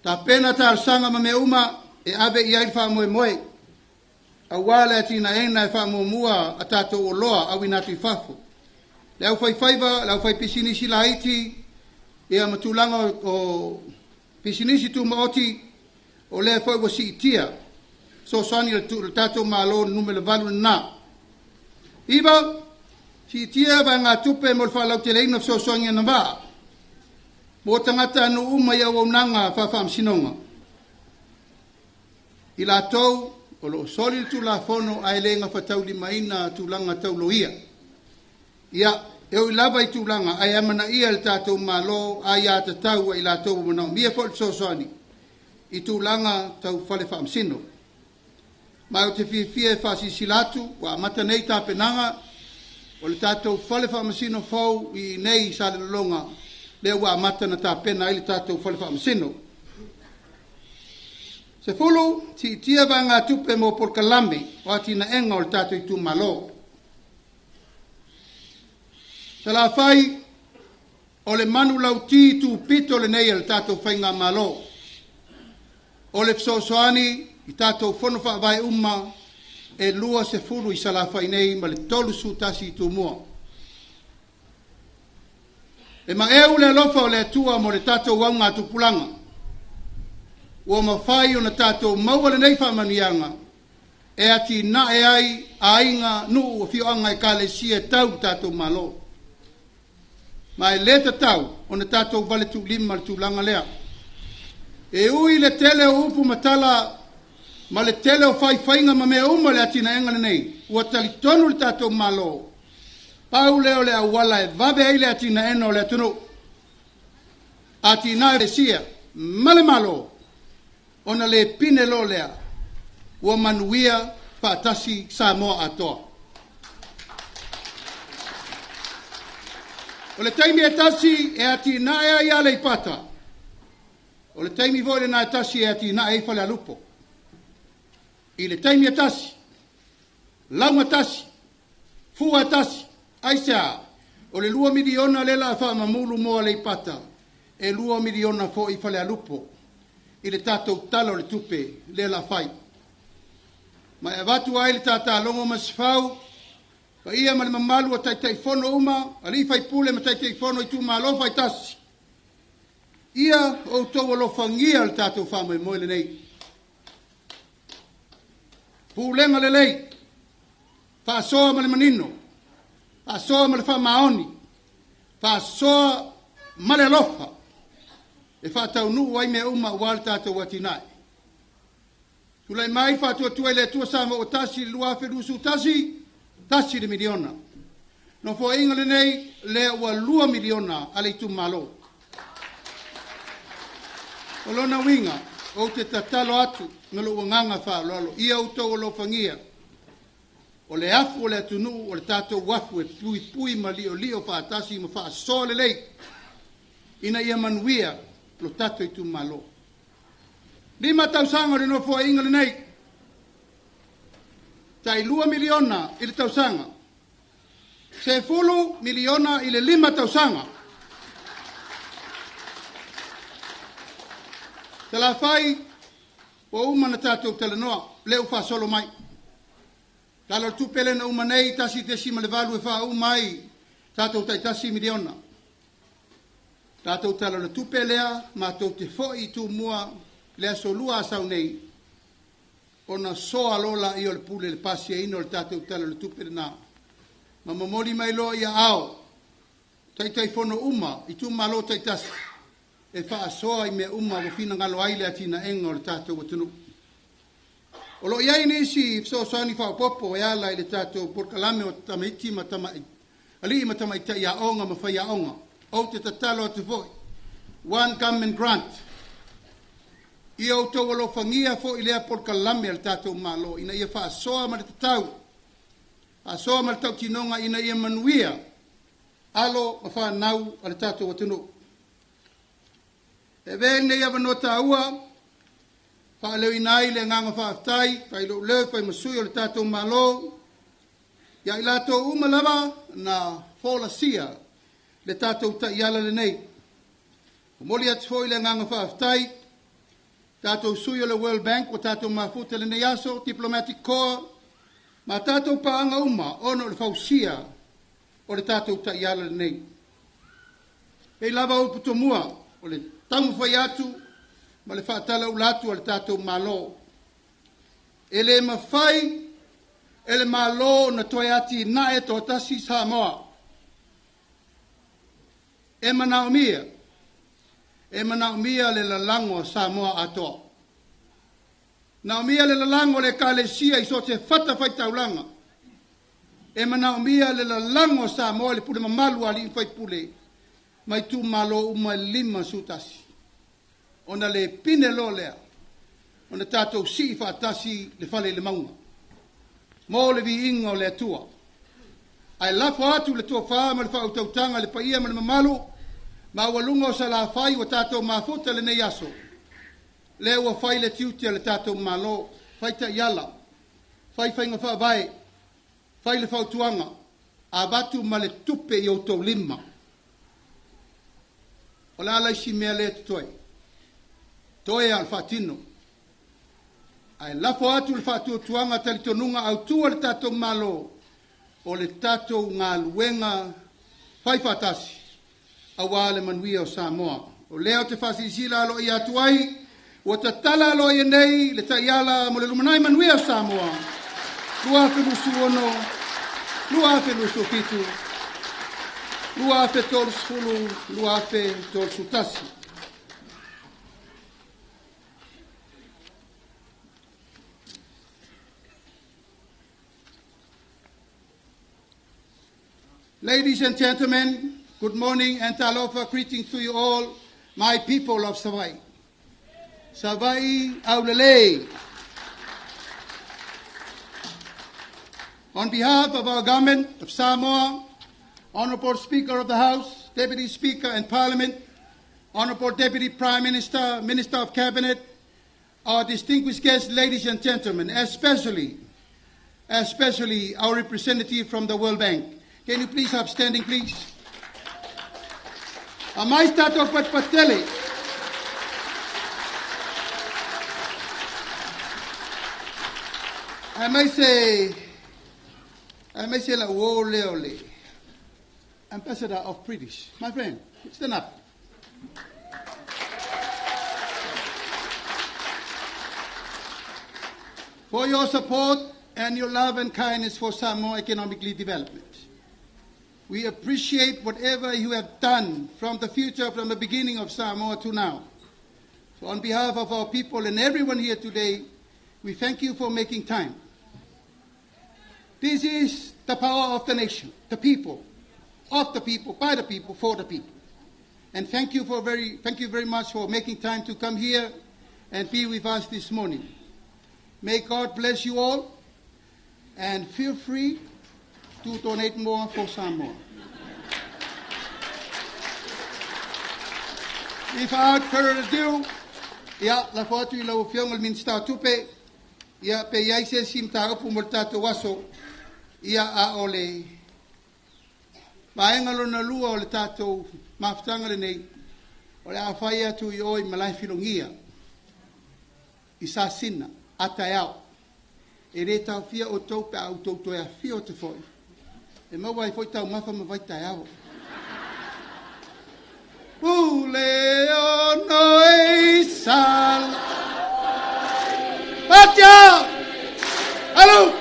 C: ta pena ta sanga me uma e ave ia fa moe awala tina ena fa mua atato oloa awina tu fafo lau faiva lau fai pisini si laiti ia matulanga o pisini si tu maoti o le foi wo si tia so sani le tato malo numero valu na iba si tia va nga tupe mo fa la teleino so songa na va mo tangata no uma ya wonanga fa fam sinonga ila to o lo soli tu la fono ai lenga fa tauli maina tu langa tauloia ia eu lava tu langa ai amana ia le tato malo ai ata tau ila to mo na mia fo so sani i tu langa tau fale fam sino ma o te fie fasi silatu wa mata nei ta penanga o le tatou fale faamasino fau i nei Salelologa le wa mata na ta pena i le tatou fale faamasino se fulu ti tia vanga tupe mo por kalame o atina enga o le tatou i tu malo se la fai o le manu lauti tu pito le nei le tatou fainga malo o le fsosoani i tatou fono fa vai uma e lua se fulu i sala fai nei ma le tolu su tasi tu mua e ma eu le lofa o le atua mo le tatou wanga tu pulanga o ma fai o na tatou maua le nei fa manianga e ati na e ai ainga nu o fio anga e kale si e tau tatou malo ma e le tau o na tatou vale tu lima le tu langa lea e ui le tele o upu matala ma le tele o fai ma mea uma le atina enga nei ua tali tonu le tatou malo pau leo le awala e vabe ai le atina ena o le atunu atina e sia male malo ona le pine lo lea ua manuia faatasi Samoa atoa o le taimi e tasi e atina e ai ale ipata o le taimi voi le na tasi e atina e fale alupo i le taimi atasi, launga tasi, fua tasi, aisea, o le 2 miliona le la wha mamulu moa le ipata, e 2 miliona fo i fale alupo, i le tatou talo le tupe le la fai. Ma e watu ai le tata longo masfau, pa ia ma le mamalu a taitai fono uma, ali fai pule ma taitai fono i tu malo fai tasi. Ia o tau alofangia le tatou wha moe le nei. Pulenga le lei, fa soa ma le manino, fa soa ma le fa maoni, fa soa ma le lofa, e fa tau nu wai me uma wal tatou watinai. Tulai mai fa tua le tua sama o tasi lua ferusu tasi de miliona. No fo inga le nei le ua 2 miliona ale tu malo. O lona winga, o te tatalo atu, ngalo nganga whaalolo, ia utou o lo whangia. O le afu o le atunu, o le tātou wafu e pui pui ma lio whaatasi ma whaasoa le lei. Ina ia manuia, lo tātou i tu malo. 5 tausanga le no fua inga le nei. Tai 2 miliona i le tausanga. 10 miliona i le 5 tausanga. Tala fai, o umana tātou tala noa, leo wha solo mai. Tala tupele na umanei, tasi te sima le valu e wha umai, tātou tai tasi miliona. Tātou tala le tupelea, mātou te foi tu mua, lea so lua asau nei, ona soa lola i o le pule le pasi e ino le tātou tala le tupele na. Ma mamoli mai loa ia ao, tai fono uma, i tu malo tai tasi. E wha soa i mea uma wa fina ngalo aile atina enga o le tātou watunu. O lo iai nisi so soani wha popo e ala i le tātou porkalame o tamaiti ma tamai. Ali ma tamaita ia onga ma whai onga. O te tatalo atu voi. One government grant. I o tau alo whangia fo i lea porkalame al tātou malo. Ina ia wha soa ma le tatau. A soa ma le tau tinonga ina ia manuia. Alo ma wha nau al tātou watunu. E vene ia vanota ua, wha leo inai le nganga whaaftai, wha ilo leo wha masui o le tātou malo, ia i lato umalava na whola sia le tātou ta iala le nei. O moli atu hoi le nganga whaaftai, tātou sui o le World Bank, o tātou mafuta le nei aso, Diplomatic Corps, ma tātou paanga uma, ono le whausia o le tātou ta iala le nei. E lava uputo mua, o le tamu fai atu, ma le whaatala ulatu al tātou malo. E le mawhai, e le malo na toi ati na e tō tasi Samoa. E manaumia le lalango Samoa atoa. Naumia le lalango le kalesia i so te whata whai taulanga. E manaumia le lalango Samoa le pule mamalu ali in whai pule. Mai tu malo uma 5 sutasi. Ona le pine lo lea. Ona tātou si whaatasi le whale le maunga. Mō le vi inga o le atua. Ai lafo atu le tua whaa ma le whautautanga le paia ma le mamalu. Ma walunga o sa la whai wa tātou mafuta le nei aso. Le ua whai le tiutia le tātou malo. Whai ta iala. Whai whainga wha vai. Whai le whautuanga. A batu ma le tupe i o tau 5. O la laisi mea le tutoi. Toe al fatino. Ai lafo atu le fatu tuanga talitonunga au tua le tatou malo. O le tatou ngā luenga whai fatasi. Awa le manuia o Samoa. O leo te fasi sila alo i atuai. O ta tala alo i nei le taiala mo le Lumana'I Manuia o Samoa. Lua felusu ono. Lua felusu fitu. Lua fe tolu sfulu. Lua fe tolu sutasi. Ladies and gentlemen, good morning and talofa, greetings to you all, my people of Savai. Savai aulele. On behalf of our government of Samoa, Honorable Speaker of the House, Deputy Speaker and Parliament, Honorable Deputy Prime Minister, Minister of Cabinet, our distinguished guests, ladies and gentlemen, especially our representative from the World Bank. Can you please have standing, please? Amai stato pat patele. I may say la ole. Ambassador of British. My friend, stand up. For your support and your love and kindness for Samoa economically development. We appreciate whatever you have done from the beginning of Samoa to now. So on behalf of our people and everyone here today, we thank you for making time. This is the power of the nation, the people, of the people, by the people, for the people. And thank you very much for making time to come here and be with us this morning. May God bless you all, and feel free to donate more for Samoa. Without further ado, la foto I lau fiong al minsta tupe, pe iai se sim taga pumultato waso, a ole. Paenga lo na lua o le tato maftanga le nei, o le awhai atu I oi malai filongia, I sa sina, atai au, e re tau fia o tau pe au tau toi a fia o te foi. E maua I foi tau mafa ma vai tai au. Ule o noi sal. Patia! Alô!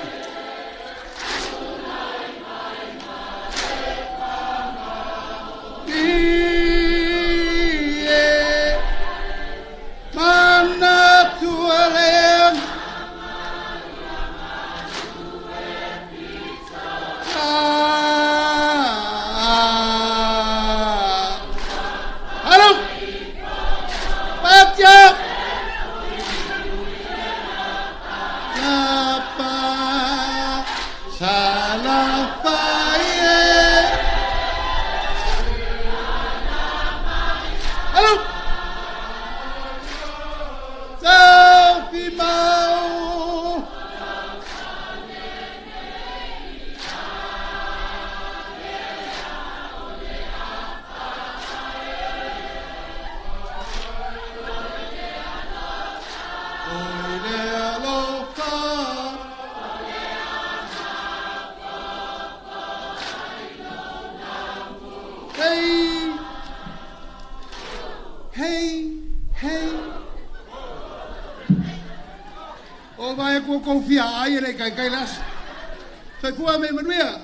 C: Confia ai re kai las. Sai fu Lumana'I Manuia.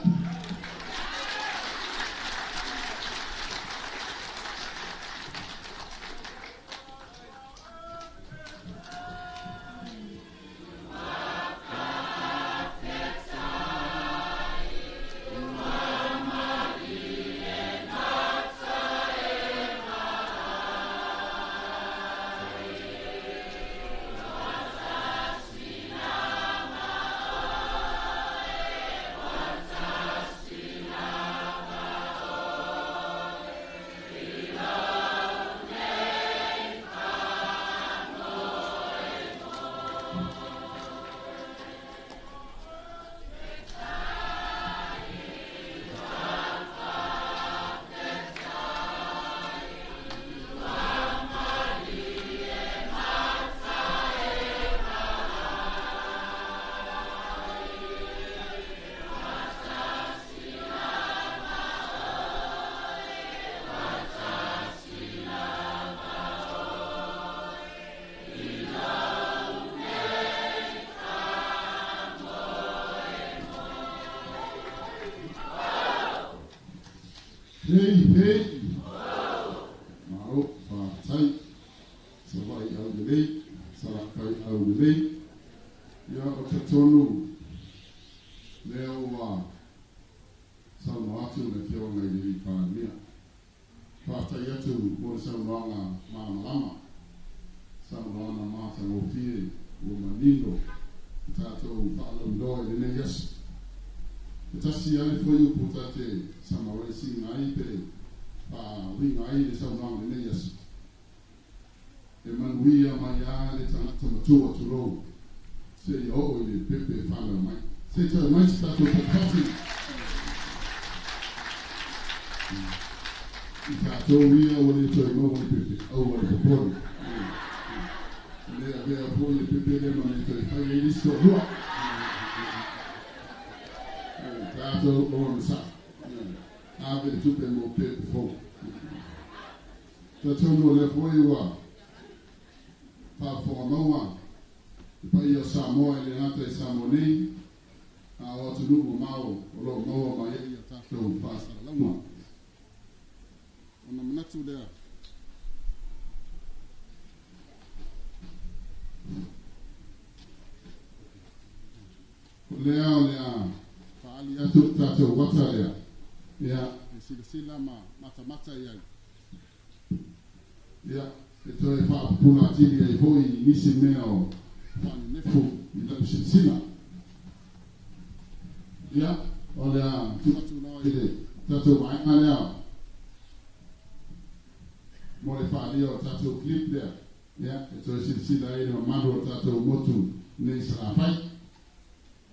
C: Hey, Maro, Fatai, Savai Aldelei, Sarakai Aldelei, Ya Otatonu, Leo Samoa, the Fiona Lady Pania, Fatayatu, Mosamanga, Mama, Samana Mata Mofi, Womanino, Tato, Falando, and then yes. Tasi ale foi o putate Samoa si ngai pe pa wi ngai le Samoa le yes e man wi ama ya le tanato matua to ro se o le pepe fala mai se te mai sta to pati ita to wi o le to no o pepe o le popolo le avea po le pepe le man to fa le listo rua Tato on sa. Ave tupe mo pe fo. Tato mo le foi wa. Pa fo noa. Pa ia Samoa le nata Samoa a o tu lugo mau o lo mau ma ia tato pa Salelologa. Ona manatu there. Lea ali atu tato wata lea ya silasila mata ya
A: e toi fa pula tiri e poi nisi meo fa nefu i la sila ya olha tu no ile tato vai ngale mo le fa dio tato clip there ya e toi sila ile mando tato motu nei sala fai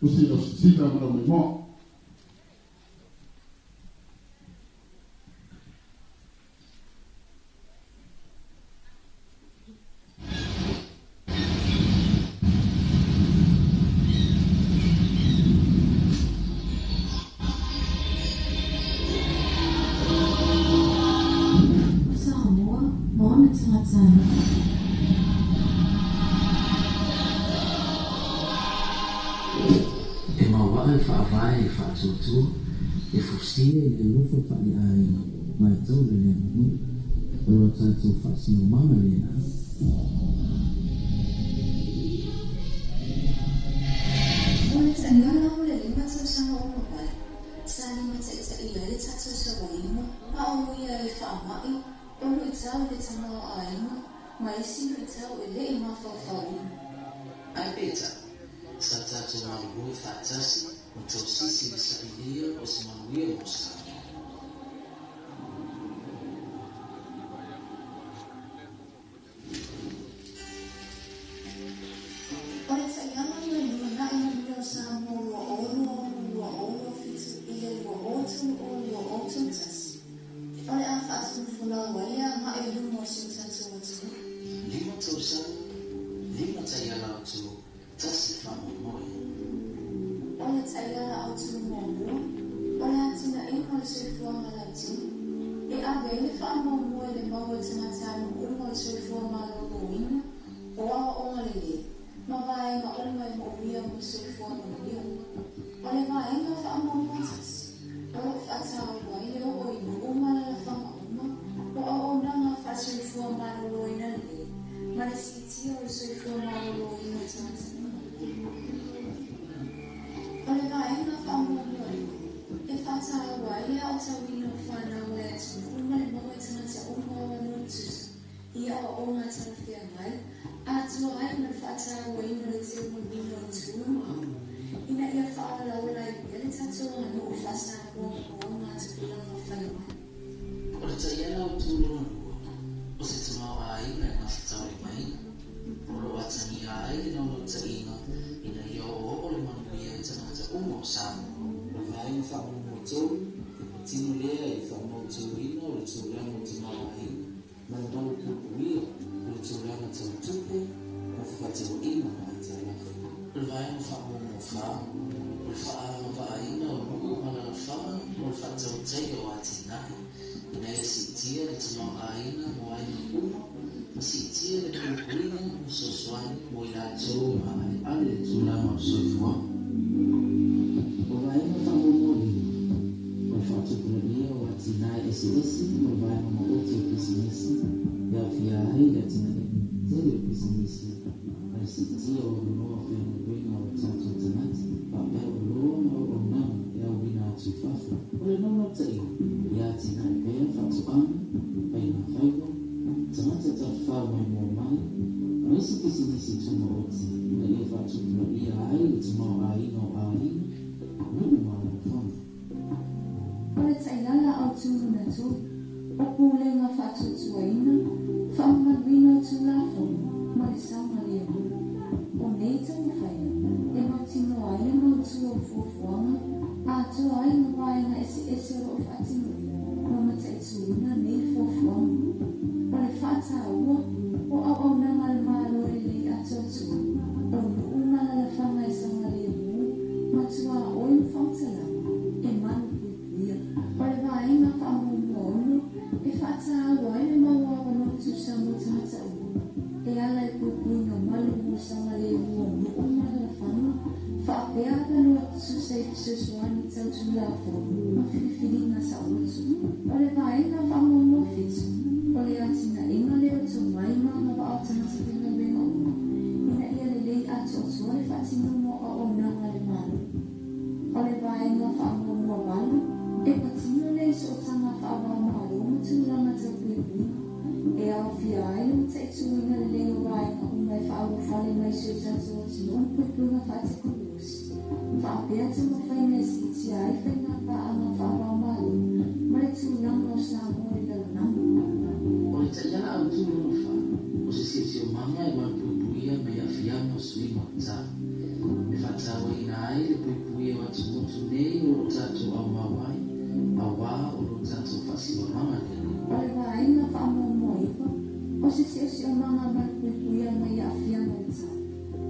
A: usi lo sila mo
D: Samoa, Mona Tatsana.
E: E mawai whaawai whaatutu, e fusia i le lufa whai ai, mai tau le le manu, o lo tātou whaasino mama le na.
D: Ole taniana o le lima tau sanga o mawai, sa lima ta i le tātou sa waima, a o ia e whaamai, o lo i tau le tanga o aima, ma isi lo i tau e le i mawhawhau.
E: Ai peta, sa tātou marunui whaatasi, o tau sisi le sa ilia o se manuia o sa.
D: Ole taniana o le Lumana'I Manuia o Samoa lua olo fitu i le lua otu o lua otu tasi. Ole a whaatu fula waia ma e lumo o si tātou atu.
E: Lima tau sa, lima tai ala atu, tasi whamomoi.
D: Ole taiala au tu mōmua, ole atina ingo le soifua malauti. E awe le whaamomua le maua tangatanu ungo le soifua malauina, o awa onga le le, ma vae ma unga e mōmia mo soifua mōmia. Ole vaenga whaamomua tasi, ole whaatau wai leo o inu umala la whamauma, o awa nanga whasoifua malauina le, ma le sitia o le soifua malauina tangatanu. Ole vaenga whaamomua e whaatau wai lea o tawina o whanau e atu unga le maua tangata unga o anutusa, i awa o ngā tanawhia ngai, atua ai na whaatau wai na le teo mo nino o tuunga. Ina ia whaalau lai ia le tatou anu o whasa o ngā tukulanga whainga.
E: O le tai ala o tūlua lua, o se tamau a ina e ngawhatau i maina. O lo atani a ai na o taina, ina ia o le manuia e tanata umo Samoa. O vai na whamumo tōru, e tino lea i whamumo tōrina o le tūlanga o tamau a ina. Ma le mau kukuia o le tūlanga tau tupe, o whatau ina mai tai lafi. O le vai na whamumo wha, o le whaara whaina o nuku mana la wha, o le whatau tei o atinai. Ina e si tia le tamau a ina mo aina uma, ma si tia le kukuina o soswani mo i la tō mai ale le tūlanga o soifua. O vai na whamumo ina, o le whatukunia o atinai esi, o vai na maoti o pisinisi, ia whia ai le atinai tele o pisinisi. Ale si tia o noa whenua wena o tātou tanati, pa pēr o loa ma o nana e au wina atu whawha. O le nono tei, ia atinai pēr whatu ana, pai na whaiwa, tamata ta whau mai mō mai, ma isi pisinisi tuma oti, na ia whatukuna ia ai le tamau a ina o a ina, nunu maa na whana.
D: Ole tailala au tūru na tū, o pūlenga whatutuaina, whaamaruina o tūlafo, ma le sama le amu. O nei tau whaia, e mautino aina mau tū o fuafuanga, a tō aina waina ese o whatinuia, ma mata e tūina nei fuafuanga. Ole whata ua, o au nanga le mārore le ato tū, o nuumana le whanga e sanga le amu, ma tua oi whautala, e manu puipuia. Ole vaenga whaamumua ono, e whata ua e le maua wanotu sa mo tangata ua. E ala e puipuina malu mo sanga le amu o nuumana le whanga, whaapeaka no atu suswani tau tūlafo, ma whiwhiringa sa otu. Ole vaenga whaamumua fitu, ole atina inga leo tō maima ma wa au tanasa pina wenga uma. Ina ia le lei atu o tuare whatino mo o nanga le malu. Ole vaenga whaamumua walu, e patino le so o tanga whaawau malu o tūlanga tau puipuina. E au whia ai o te tuina le leo wai na umai whaawa whale mai sui tato o tino pupunga whate kurusi. Whaapea te mawhaina si ti ai whaina pa anga whawa malu. Mare tūlanga o Samoa i lau namu.
E: O le taiana au tūlanga wha, o se sio manga e pupuia mai a fianga sui mata. Me whatawa ina ai le pupuia wa tumutu nei o lo tato au mawai, a wā o lo tato whasiwa manga nene.
D: O le wainga whaamoa moipa, o se sio manga mai pupuia mai a fianga o ta.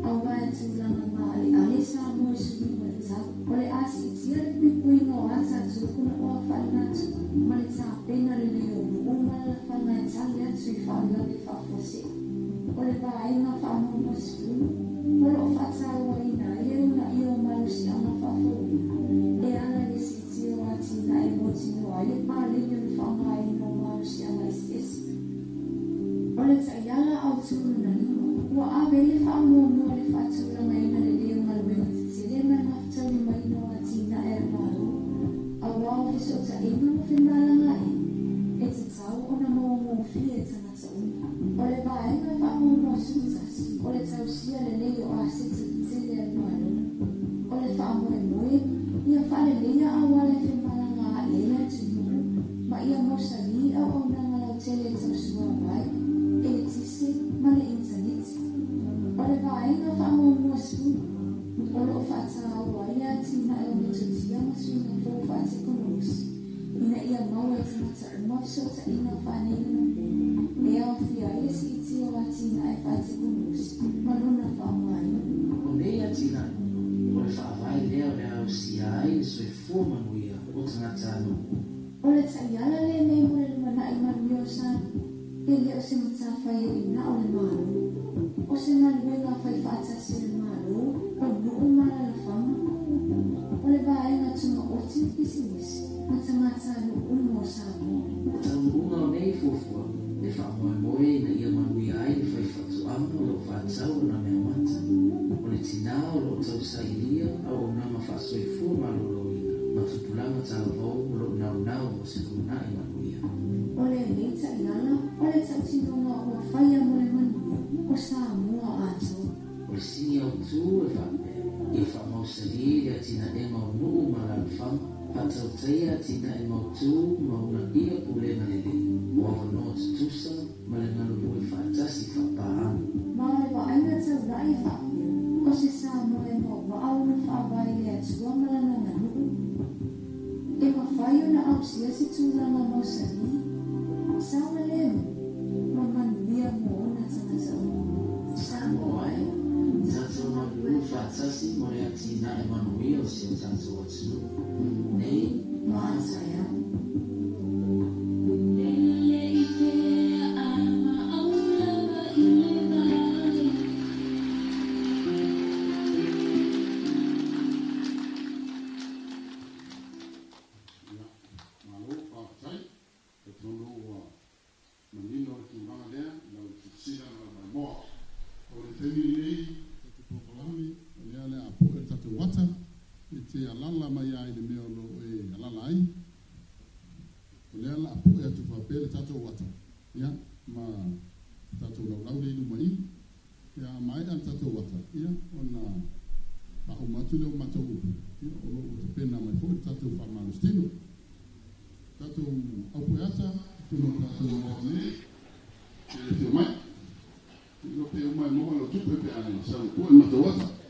D: A wā e tūlanga maali ale Samoa i sui mata. O le asi tia le pupuia o ata tūkuna o a whainatu. Ma le tā pena le leo umala la whanga e tali atu i whaila le whawhose. O le wainga whaamoa mo spulu. O lo whatawa ina e leo na i o malu si ama whawhoi. E ana le si tio ati na e moti noa e pā leo le whanga e no malu si ama isi. O le taiala au tūru na lima. Ua awe le whaamoa mo le whaturanga ina le leo maluenga te tele mai maftau ni mai no ati na e malu. A wao fiso ta ina mo whinalanga e. E te tau o na mo fie tangata unga. O le vaenga whaamoa mo sutasi. O le tau sia le leo a seta ki tele e malu. O le whaamoa e moe. Ia whale lea a wale whinalanga a ela e tunuru. Ma ia mosa li a o nanga lau tele e tau sua vai. E le tise ma le interneti. O le vaenga whaamoa mo spulu. O lo whata awa ia tina e o metutia ma suina fo whate konosi. Ina ia maua e tangata umafiso ta ina whanena. E au fia e si iti o atina e whate konosi. Malona whaamai.
E: O nei atina, o le whaawai lea o le au si ai so e Manuia o tangata anu.
D: O le taiala le nei mo le Lumana'I Manuia o sana. E leo se matawhai e ina o le malu. O se maluenga whai whaatasi o le malu. O nuu mara la whama. O le vaenga tunga oti pisinisi. Ma tangata anu umo Samoa.
E: O tanu unga o nei fufua, le whaamoe moe na ia manuia ai le whai whatu anga o lo whaatau na mea mata. O le tina o lo tau sailia au o nama whaasoi fua maloloina. Ma tupulanga tau vau o lo nau o se Lumana'I Manuia.
D: O le neita ilala, o le tautinonga o a whaia mo le Manuia. O Samoa ato.
E: O le sini au tū e whape, i e whaamausari le atina e mau nuu malalwhama, patau teia atina e mau tū mauna ia pulena lele, o awanoa tutusa, ma le ngalulu e whaatasi whapaamu.
D: Ma le waenga tau rai whapia, o se Samoa e mau waau na whaawai le atua malana na nuu. E mawhaio na au sia si tūlanga mausari, sauna leo, ma Manuia mo ona tangata o.
E: Samoa e, tatou ngalulu whaatasi mo le atina e Manuia o si o tatou atunu. Nei,
D: Maataya.
A: Alala mai ai le mea lo e alala ai. O lea la apu e atu whapele tatou wata. Ia, ma tatou lau le inu mai. Ia, mai an tatou wata. Ia, o na pao matu leo matou upu. Ia, o lo uta pena mai fo, tatou whamalustino. Tatou apu e ata, tuno tatou maone. E te mai. Ilo pe umai moa lo tupe pe ai, sa upu e matou wata.